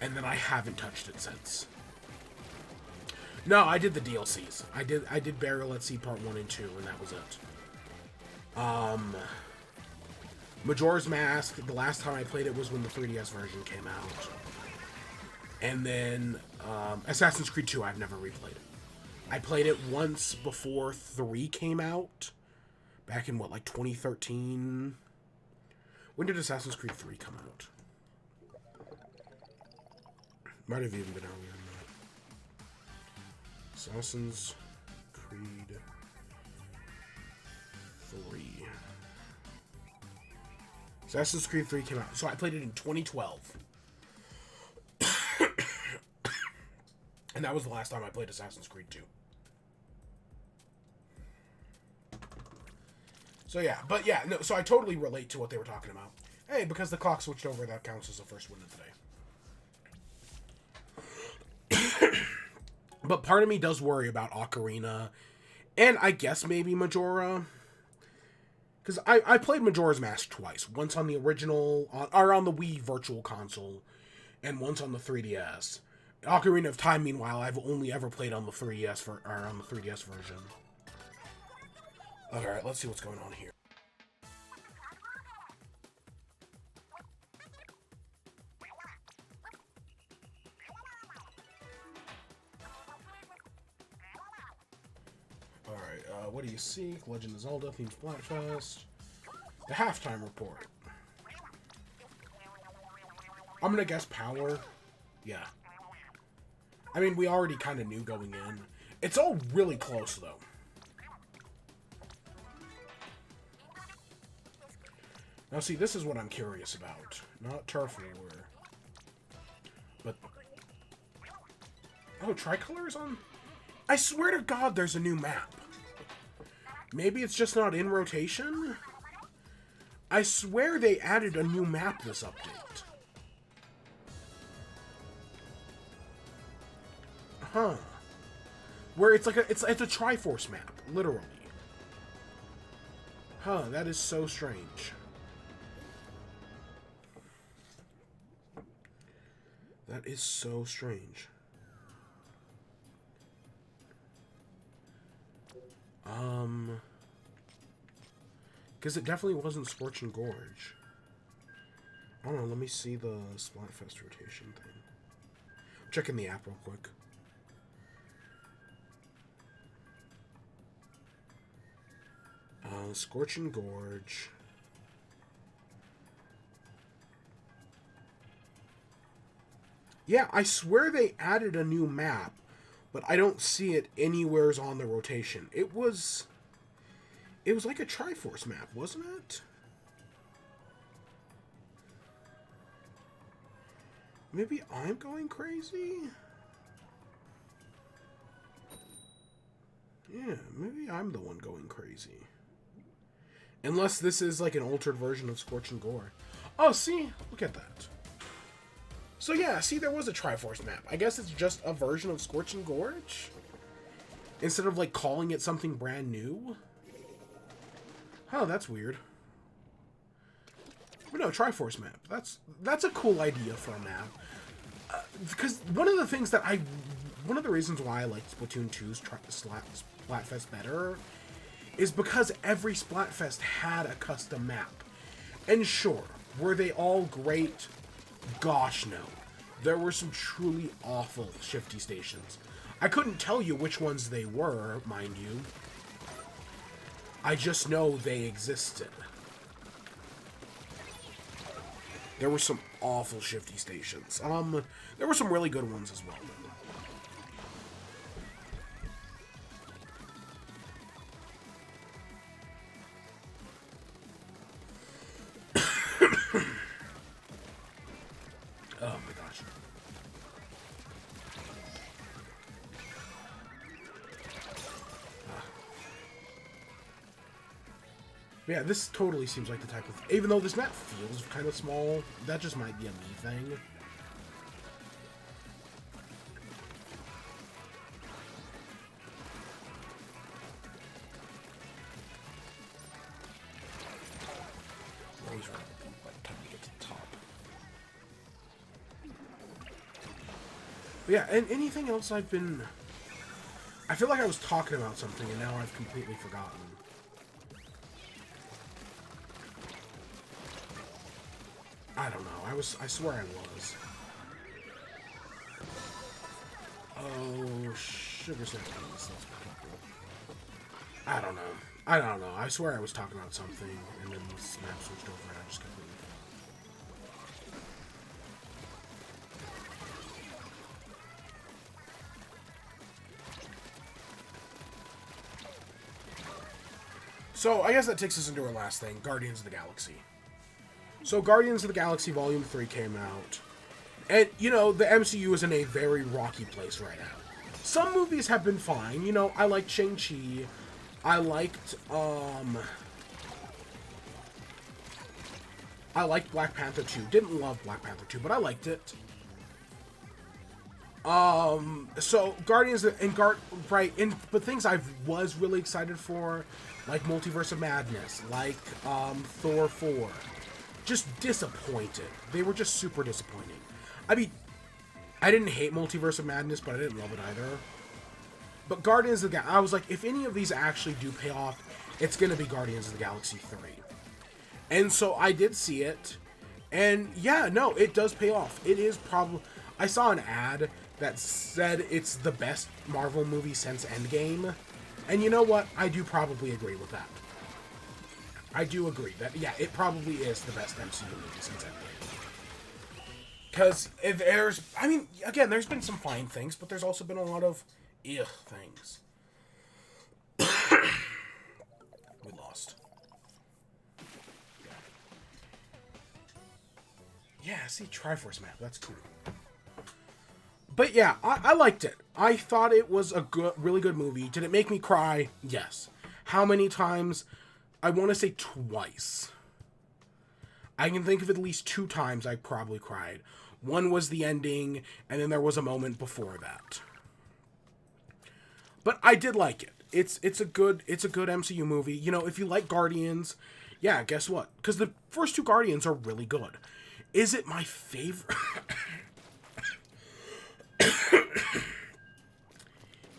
and then I haven't touched it since. No, I did the DLCs. I did Burial at Sea Part 1 and 2, and that was it. Majora's Mask, the last time I played it was when the 3DS version came out. And then, Assassin's Creed 2, I've never replayed it. I played it once before 3 came out. Back in, what, like 2013? When did Assassin's Creed 3 come out? Might have even been earlier than that. Assassin's Creed 3. Assassin's Creed 3 came out. So I played it in 2012. And that was the last time I played Assassin's Creed 2. So yeah, but yeah, no. So I totally relate to what they were talking about. Hey, because the clock switched over, that counts as the first win of the day. But part of me does worry about Ocarina, and I guess maybe Majora. Because I played Majora's Mask twice. Once on the original, or on the Wii Virtual Console, and once on the 3DS. Ocarina of Time, meanwhile, I've only ever played on the 3DS or on the 3DS version. Alright, let's see what's going on here. Alright, what do you seek? Legend of Zelda, themed Splatfest. The halftime report. I'm gonna guess power. Yeah. I mean, we already kind of knew going in. It's all really close, though. Now, see, this is what I'm curious about. Not Turf War. But... Oh, Tricolor's on? I swear to God there's a new map. Maybe it's just not in rotation? I swear they added a new map this update. Huh. Where it's like it's a Triforce map, literally. Huh, that is so strange. That is so strange. Because it definitely wasn't Scorching Gorge. I don't know, let me see the Splatfest rotation thing. I'm checking the app real quick. Scorching Gorge. Yeah, I swear they added a new map, but I don't see it anywheres on the rotation. It was like a Triforce map, wasn't it? Maybe I'm going crazy? Yeah, maybe I'm the one going crazy. Unless this is like an altered version of Scorching Gore. Oh, see? Look at that. So yeah, see, there was a Triforce map. I guess it's just a version of Scorching Gorge? Instead of, like, calling it something brand new? Huh, that's weird. But no, Triforce map. That's a cool idea for a map. Because one of the things that one of the reasons why I liked Splatoon 2's Splatfest better is because every Splatfest had a custom map. And sure, were they all great? Gosh, no. There were some truly awful shifty stations. I couldn't tell you which ones they were, mind you. I just know they existed. There were some awful shifty stations. There were some really good ones as well. Oh my gosh. Yeah, this totally seems like the type of... Even though this map feels kind of small, that just might be a me thing. Always right by the time we get to the top. But yeah, and anything else I've been... I feel like I was talking about something and now I've completely forgotten. I don't know. I swear I was. Oh, sugar snap peas. I don't know. I don't know. I swear I was talking about something, and then the map switched over, and I just completely forgot. So, I guess that takes us into our last thing, Guardians of the Galaxy. So, Guardians of the Galaxy Volume 3 came out. And, you know, the MCU is in a very rocky place right now. Some movies have been fine. You know, I liked Shang-Chi. I liked, I liked Black Panther 2. Didn't love Black Panther 2, but I liked it. So Guardians and but things I was really excited for, like Multiverse of Madness, like Thor 4, just disappointed. They were just super disappointing. I mean, I didn't hate Multiverse of Madness, but I didn't love it either. But Guardians of the Galaxy, I was like, if any of these actually do pay off, it's gonna be Guardians of the Galaxy 3. And so I did see it, and yeah, no, it does pay off. It is probably... I saw an ad that said it's the best Marvel movie since Endgame. And you know what? I do probably agree with that. I do agree that, yeah, it probably is the best MCU movie since Endgame. Because there's, I mean, again, there's been some fine things, but there's also been a lot of things. We lost. Yeah, see, Triforce map, that's cool. But yeah, I liked it. I thought it was a really good movie. Did it make me cry? Yes. How many times? I want to say twice. I can think of at least 2 times I probably cried. One was the ending, and then there was a moment before that. But I did like it. It's a good MCU movie. You know, if you like Guardians, yeah, guess what? Because the first 2 Guardians are really good. Is it my favorite?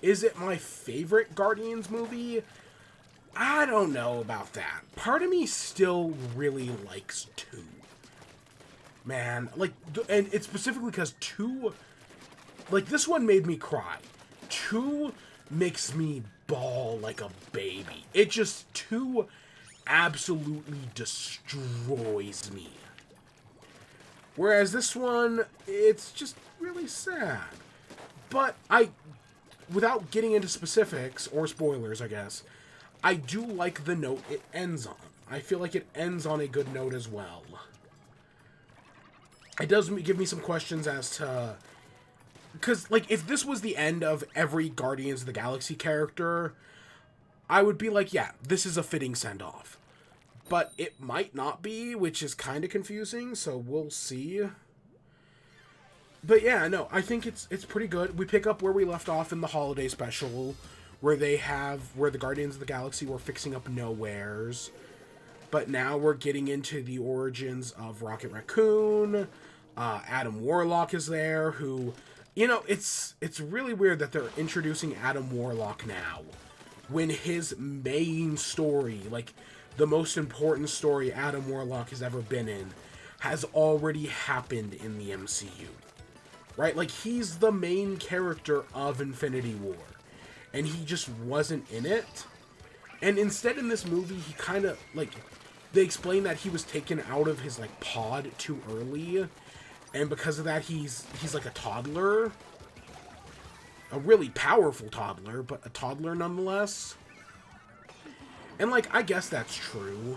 Is it my favorite Guardians movie? I don't know about that. Part of me still really likes 2. Man, like, and it's specifically because 2, like, this one made me cry. 2 makes me bawl like a baby. It just, 2 absolutely destroys me. Whereas this one, it's just really sad. But without getting into specifics, or spoilers, I guess, I do like the note it ends on. I feel like it ends on a good note as well. It does give me some questions as to... Because, like, if this was the end of every Guardians of the Galaxy character, I would be like, yeah, this is a fitting send-off. But it might not be, which is kind of confusing, so we'll see. But yeah, no, I think it's pretty good. We pick up where we left off in the holiday special, where the Guardians of the Galaxy were fixing up nowheres. But now we're getting into the origins of Rocket Raccoon. Adam Warlock is there, who, you know, it's really weird that they're introducing Adam Warlock now, when his main story, like, the most important story Adam Warlock has ever been in, has already happened in the MCU. Right? Like, he's the main character of Infinity War. And he just wasn't in it. And instead in this movie, he kind of, like, they explain that he was taken out of his, like, pod too early. And because of that, he's like a toddler. A really powerful toddler, but a toddler nonetheless. And, like, I guess that's true.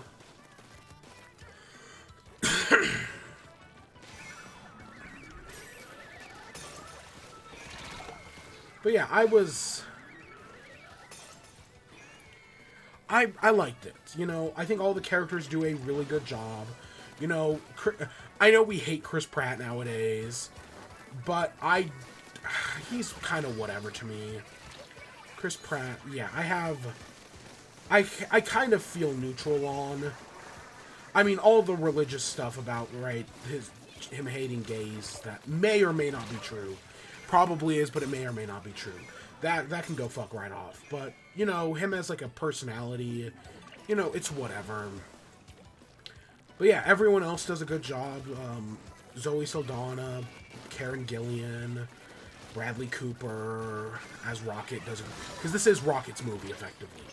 But yeah, I liked it. You know, I think all the characters do a really good job. You know, I know we hate Chris Pratt nowadays, but he's kind of whatever to me. Chris Pratt, yeah, I kind of feel neutral on. I mean, all the religious stuff about, right, him hating gays, that may or may not be true. Probably is, but it may or may not be true. That can go fuck right off. But, you know, him as, like, a personality, you know, it's whatever. But yeah, everyone else does a good job. Zoe Saldana, Karen Gillian, Bradley Cooper as Rocket does it. Because this is Rocket's movie, effectively.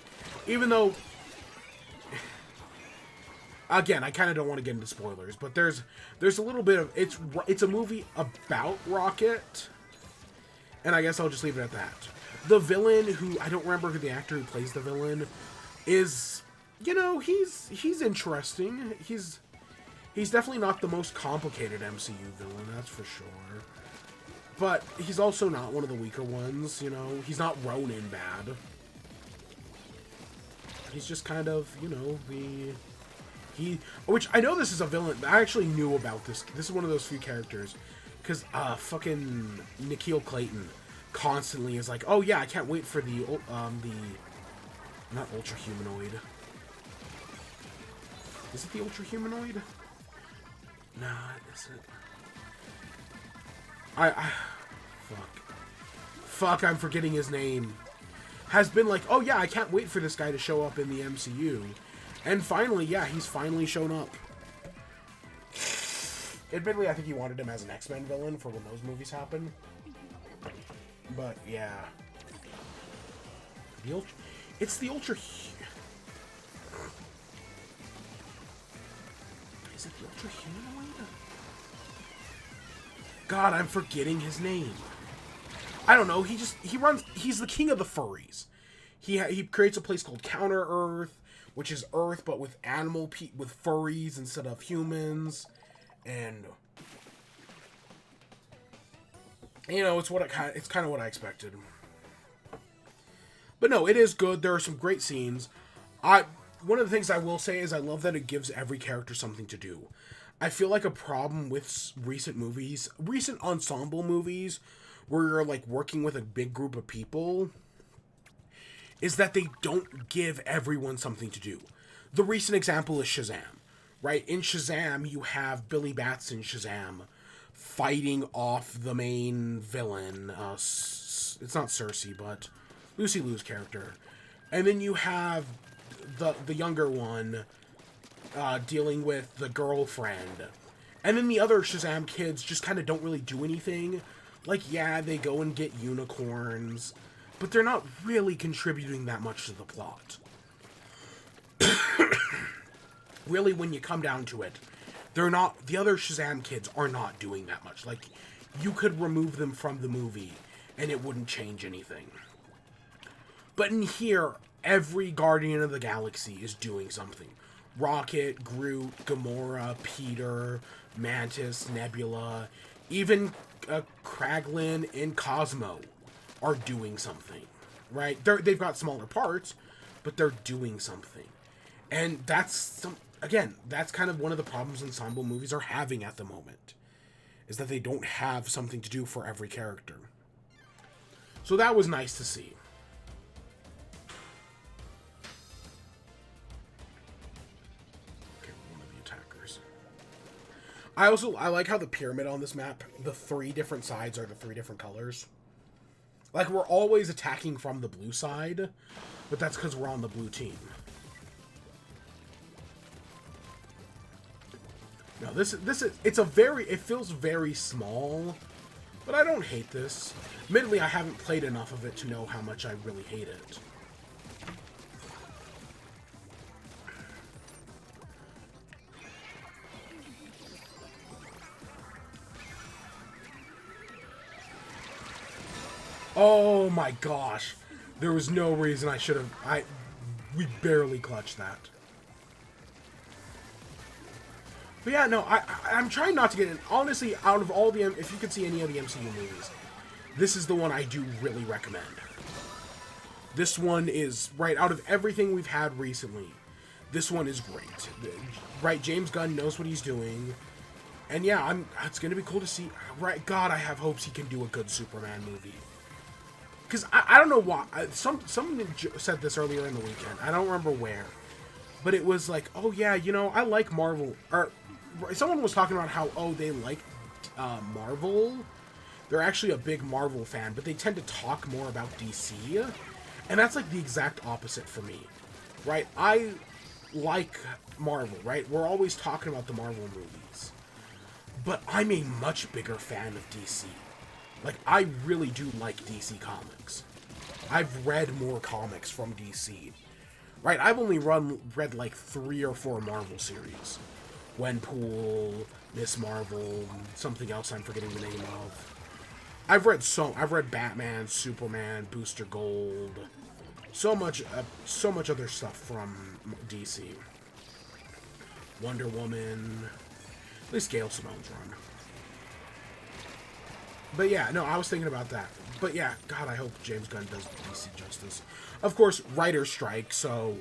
Even though, again, I kind of don't want to get into spoilers, but there's a little bit of, it's a movie about Rocket, and I guess I'll just leave it at that. The villain, who, I don't remember who the actor who plays the villain, is, you know, he's interesting. He's definitely not the most complicated MCU villain, that's for sure. But he's also not one of the weaker ones, you know. He's not Ronin bad. He's just kind of, you know, Which I know this is a villain. I actually knew about this. This is one of those few characters, because fucking Nikhil Clayton constantly is like, oh yeah, I can't wait for the not ultra humanoid. Is it the ultra humanoid? Nah, is it? Fuck, I'm forgetting his name. Has been like, oh yeah, I can't wait for this guy to show up in the MCU. And finally, yeah, he's finally shown up. Admittedly, I think he wanted him as an X-Men villain for when those movies happen. But, yeah. It's the Ultra... Is it the Ultra Humanoid? God, I'm forgetting his name. I don't know, he's the king of the furries. He creates a place called Counter Earth, which is Earth, but with with furries instead of humans. And... you know, it's kind of what I expected. But no, it is good. There are some great scenes. One of the things I will say is I love that it gives every character something to do. I feel like a problem with recent ensemble movies, where you're like working with a big group of people, is that they don't give everyone something to do. The recent example is Shazam, right? In Shazam, you have Billy Batson Shazam fighting off the main villain. It's not Cersei, but Lucy Liu's character. And then you have the younger one dealing with the girlfriend. And then the other Shazam kids just kind of don't really do anything. Like, yeah, they go and get unicorns, but they're not really contributing that much to the plot. Really, when you come down to it, the other Shazam kids are not doing that much. Like, you could remove them from the movie, and it wouldn't change anything. But in here, every Guardian of the Galaxy is doing something. Rocket, Groot, Gamora, Peter, Mantis, Nebula, even Kraglin and Cosmo are doing something, right? They've got smaller parts, but they're doing something. And that's kind of one of the problems ensemble movies are having at the moment, is that they don't have something to do for every character. So that was nice to see. Okay, one of the attackers. I like how the pyramid on this map, the 3 different sides are the 3 different colors. Like, we're always attacking from the blue side, but that's because we're on the blue team. No, it feels very small, but I don't hate this. Admittedly, I haven't played enough of it to know how much I really hate it. Oh my gosh. There was no reason I should have... We barely clutched that. But yeah, no, I'm trying not to get in. Honestly, out of all the... If you could see any of the MCU movies, this is the one I do really recommend. This one is... Right, out of everything we've had recently, this one is great. Right, James Gunn knows what he's doing. And yeah, it's going to be cool to see... Right, God, I have hopes he can do a good Superman movie. Because I don't know why. Someone said this earlier in the weekend. I don't remember where. But it was like, oh yeah, you know, I like Marvel. Or someone was talking about how, oh, they like Marvel. They're actually a big Marvel fan, but they tend to talk more about DC. And that's like the exact opposite for me. Right? I like Marvel, right? We're always talking about the Marvel movies. But I'm a much bigger fan of DC. Like, I really do like DC Comics. I've read more comics from DC. Right, I've only read like 3 or 4 Marvel series. Gwenpool, Miss Marvel, something else I'm forgetting the name of. I've read Batman, Superman, Booster Gold, so much other stuff from DC. Wonder Woman, at least Gail Simone's run. But yeah, no, I was thinking about that. But yeah, God, I hope James Gunn does DC justice. Of course, writer's strike, so...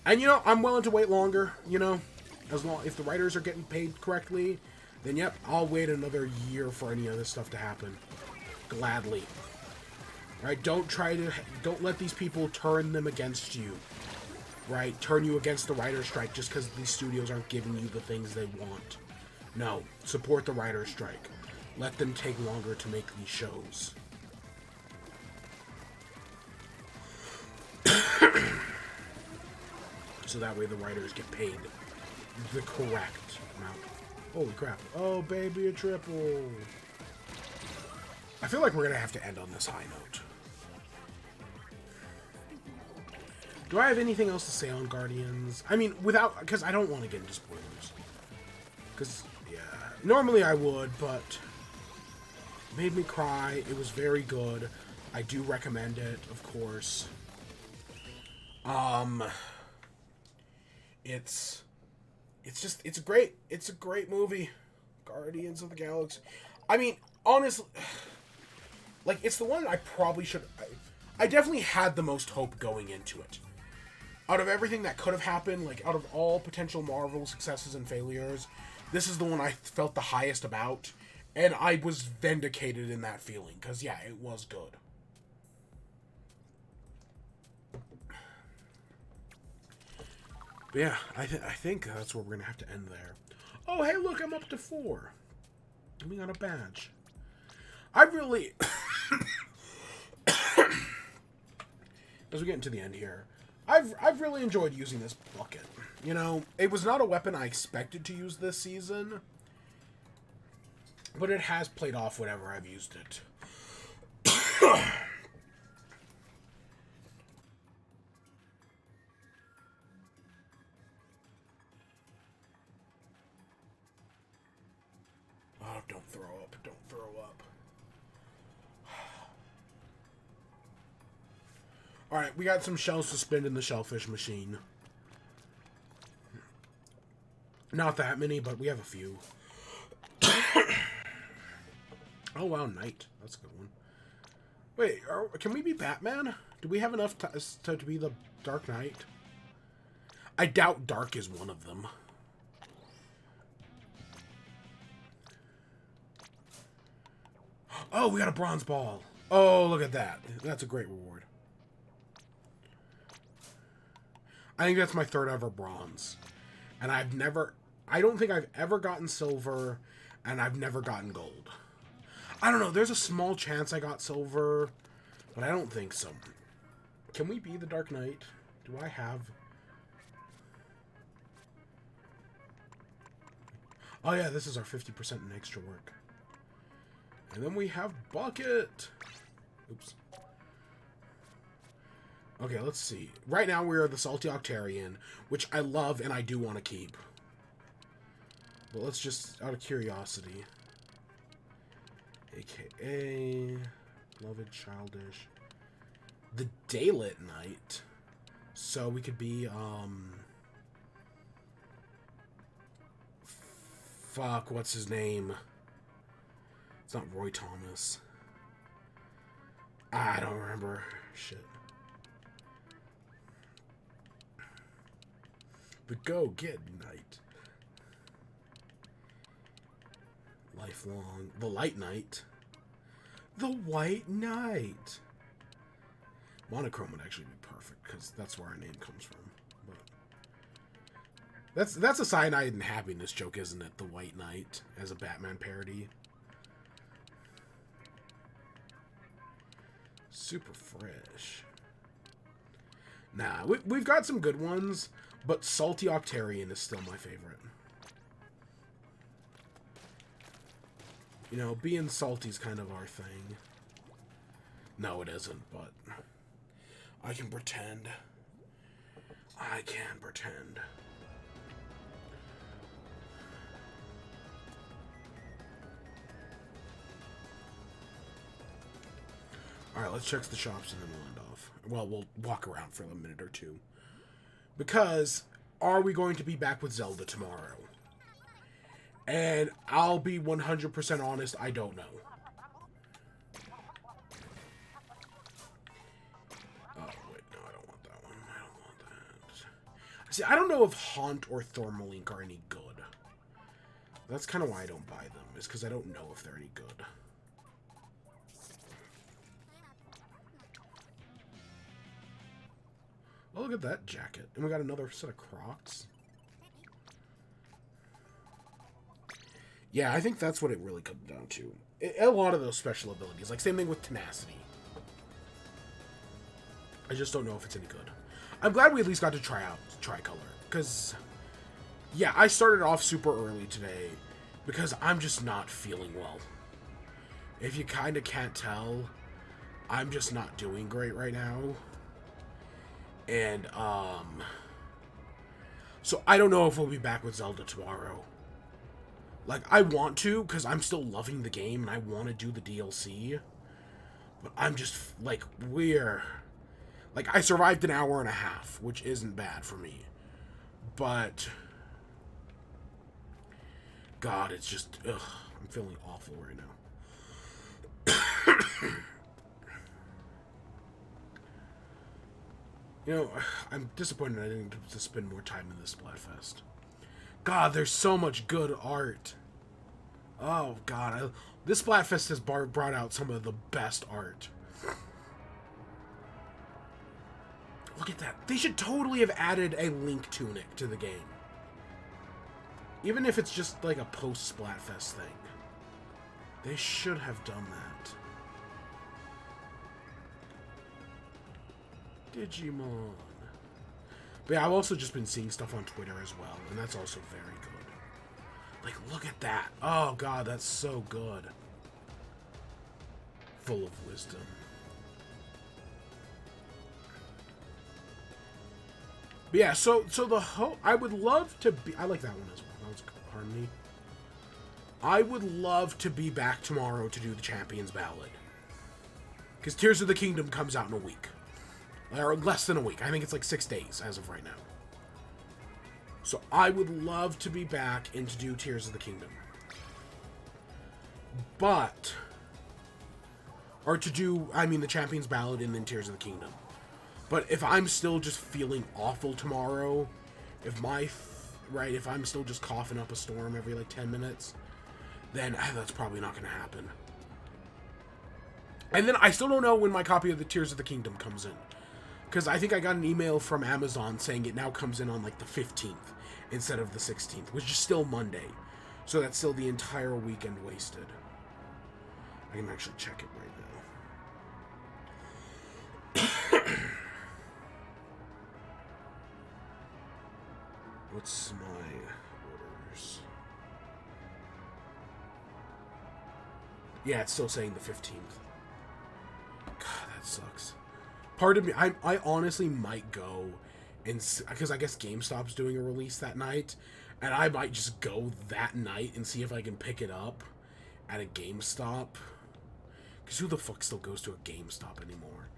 And, you know, I'm willing to wait longer, you know? As long if the writers are getting paid correctly, then yep, I'll wait another year for any of this stuff to happen. Gladly. Right? Don't let these people turn them against you. Right? Turn you against the writer's strike just because these studios aren't giving you the things they want. No. Support the writer's strike. Let them take longer to make these shows. So that way the writers get paid the correct amount. Holy crap. Oh, baby, a triple. I feel like we're going to have to end on this high note. Do I have anything else to say on Guardians? I mean, because I don't want to get into spoilers. Because, yeah, normally I would, but it made me cry. It was very good. I do recommend it, of course. It's a great movie. Guardians of the Galaxy. I mean, honestly, like, it's the one I probably should... I definitely had the most hope going into it. Out of everything that could have happened, like, out of all potential Marvel successes and failures, this is the one I felt the highest about, and I was vindicated in that feeling, because, yeah, it was good. But yeah, I think that's where we're going to have to end there. Oh, hey, look, I'm up to 4. And we got a badge. I really... As we get into the end here, I've really enjoyed using this bucket. You know, it was not a weapon I expected to use this season, but it has played off whenever I've used it. Oh, don't throw up. Don't throw up. Alright, we got some shells to spin in the shellfish machine. Not that many, but we have a few. Oh, wow, Knight. That's a good one. Wait, can we be Batman? Do we have enough to be the Dark Knight? I doubt Dark is one of them. Oh, we got a bronze ball. Oh, look at that. That's a great reward. I think that's my 3rd ever bronze. And I don't think I've ever gotten silver, and I've never gotten gold. I don't know, there's a small chance I got silver, but I don't think so. Can we be the Dark Knight? Do I have... Oh yeah, this is our 50% in extra work. And then we have Bucket. Oops. Okay, let's see. Right now we are the Salty Octarian, which I love and I do want to keep. But let's just, out of curiosity. AKA... Beloved Childish. The Daylit Knight. So we could be, Fuck, what's his name? It's not Roy Thomas. I don't remember. Shit. But go get Knight. Lifelong. The Light Knight. The White Knight. Monochrome would actually be perfect, because that's where our name comes from. But that's a Cyanide and Happiness joke, isn't it? The White Knight as a Batman parody. Super fresh. Nah, we've got some good ones, but Salty Octarian is still my favorite. You know, being salty's kind of our thing. No, it isn't, but I can pretend. I can pretend. Alright, let's check the shops and then we'll end off. Well, we'll walk around for a minute or two. Because, are we going to be back with Zelda tomorrow? And I'll be 100% honest, I don't know. Oh, wait, no, I don't want that one. I don't want that. I See, I don't know if Haunt or Thormalink are any good. That's kind of why I don't buy them, is because I don't know if they're any good. Oh, look at that jacket. And we got another set of Crocs. Yeah, I think that's what it really comes down to. A lot of those special abilities. Like, same thing with Tenacity. I just don't know if it's any good. I'm glad we at least got to try out Tricolor. Because, yeah, I started off super early today because I'm just not feeling well. If you kind of can't tell, I'm just not doing great right now. And, so I don't know if we'll be back with Zelda tomorrow. Like, I want to, because I'm still loving the game, and I want to do the DLC. But I'm just, like, like, I survived an hour and a half, which isn't bad for me. But, God, it's just, ugh, I'm feeling awful right now. You know, I'm disappointed I didn't get to spend more time in this Splatfest. God, there's so much good art. Oh, God. This Splatfest has brought out some of the best art. Look at that. They should totally have added a Link tunic to the game. Even if it's just like a post-Splatfest thing. They should have done that. Digimon. But yeah, I've also just been seeing stuff on Twitter as well, and that's also very good. Like, look at that. Oh, God, that's so good. Full of wisdom. But yeah, so the I would love to be... I like that one as well. That was Harmony. I would love to be back tomorrow to do the Champions Ballad. Because Tears of the Kingdom comes out in a week. Or less than a week. I think it's like 6 days as of right now. So I would love to be back and to do Tears of the Kingdom. But... Or to do, I mean, the Champions Ballad and then Tears of the Kingdom. But if I'm still just feeling awful tomorrow, if I'm still just coughing up a storm every like 10 minutes, then that's probably not going to happen. And then I still don't know when my copy of the Tears of the Kingdom comes in. Because I think I got an email from Amazon saying it now comes in on like the 15th instead of the 16th, which is still Monday. So that's still the entire weekend wasted. I can actually check it right now. What's my orders? Yeah, it's still saying the 15th. God, that sucks. Part of me, I honestly might go, and because I guess GameStop's doing a release that night, and I might just go that night and see if I can pick it up at a GameStop. Because who the fuck still goes to a GameStop anymore?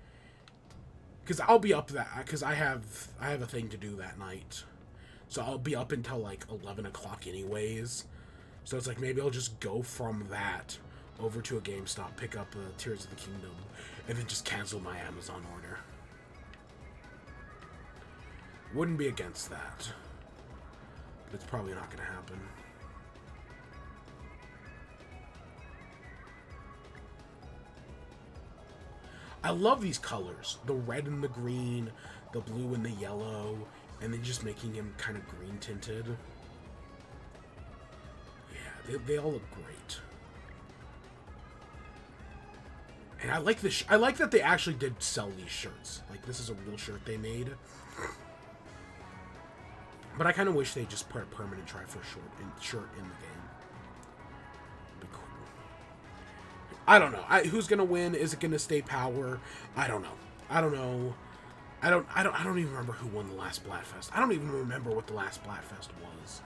Because I'll be up because I have a thing to do that night. So I'll be up until like 11 o'clock anyways. So it's like maybe I'll just go from that over to a GameStop, pick up Tears of the Kingdom, and then just cancel my Amazon order. Wouldn't be against that. But it's probably not going to happen. I love these colors. The red and the green, the blue and the yellow, and then just making him kind of green tinted. Yeah, they all look great. And I like this. I like that they actually did sell these shirts. Like, this is a real shirt they made. But I kind of wish they just put a permanent Triforce shirt in the game. It'd be cool. I don't know. Who's gonna win? Is it gonna stay Power? I don't know. I don't know. I don't even remember who won the last Splatfest. I don't even remember what the last Splatfest was.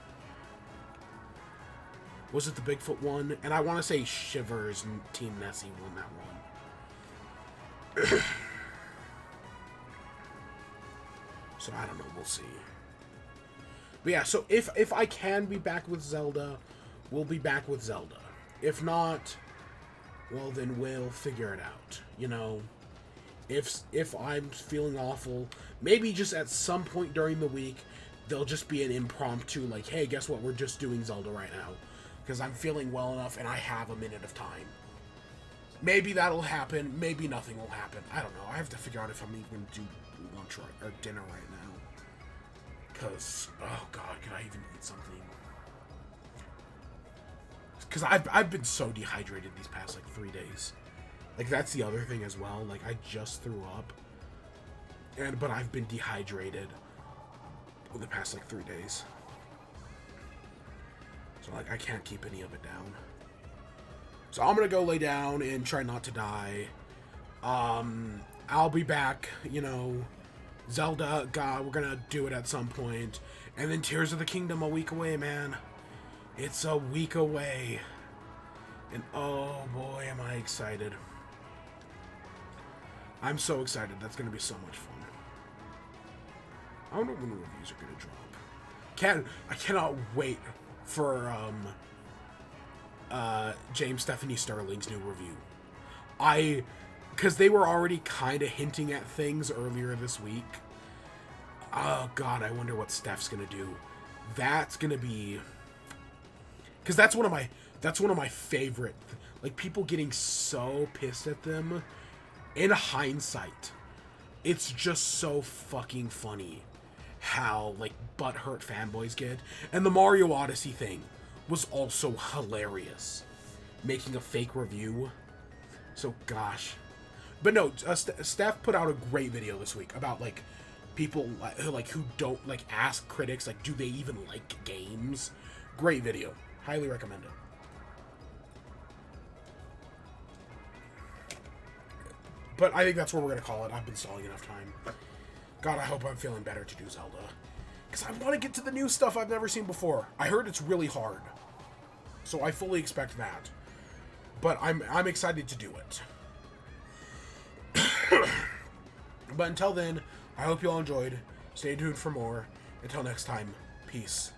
Was it the Bigfoot one? And I want to say Shivers and Team Nessie won that one. So I don't know. We'll see. But yeah, so if I can be back with Zelda, we'll be back with Zelda. If not, well, then we'll figure it out. You know, if I'm feeling awful, maybe just at some point during the week, they'll just be an impromptu, like, hey, guess what? We're just doing Zelda right now. Because I'm feeling well enough and I have a minute of time. Maybe that'll happen. Maybe nothing will happen. I don't know. I have to figure out if I'm even going to do lunch or dinner right now. Because, oh God, can I even eat something? Because I've been so dehydrated these past, like, 3 days. Like, that's the other thing as well. Like, I just threw up. But I've been dehydrated for the past, like, 3 days. So, like, I can't keep any of it down. So I'm going to go lay down and try not to die. I'll be back, you know. Zelda, God, we're going to do it at some point. And then Tears of the Kingdom a week away, man. It's a week away. And oh boy, am I excited. I'm so excited. That's going to be so much fun. I wonder when the reviews are going to drop. I cannot wait for James Stephanie Sterling's new review. Because they were already kind of hinting at things earlier this week. Oh God, I wonder what Steph's gonna do. That's gonna be, because that's one of my favorite, like, people getting so pissed at them. In hindsight, it's just so fucking funny how, like, butthurt fanboys get. And the Mario Odyssey thing was also hilarious. Making a fake review. So, gosh. But no, Steph put out a great video this week about, like, people, like, who don't, like, ask critics, like, do they even like games? Great video. Highly recommend it. But I think that's what we're going to call it. I've been stalling enough time. God, I hope I'm feeling better to do Zelda. Because I want to get to the new stuff I've never seen before. I heard it's really hard. So I fully expect that. But I'm excited to do it. But until then, I hope you all enjoyed. Stay tuned for more. Until next time, peace.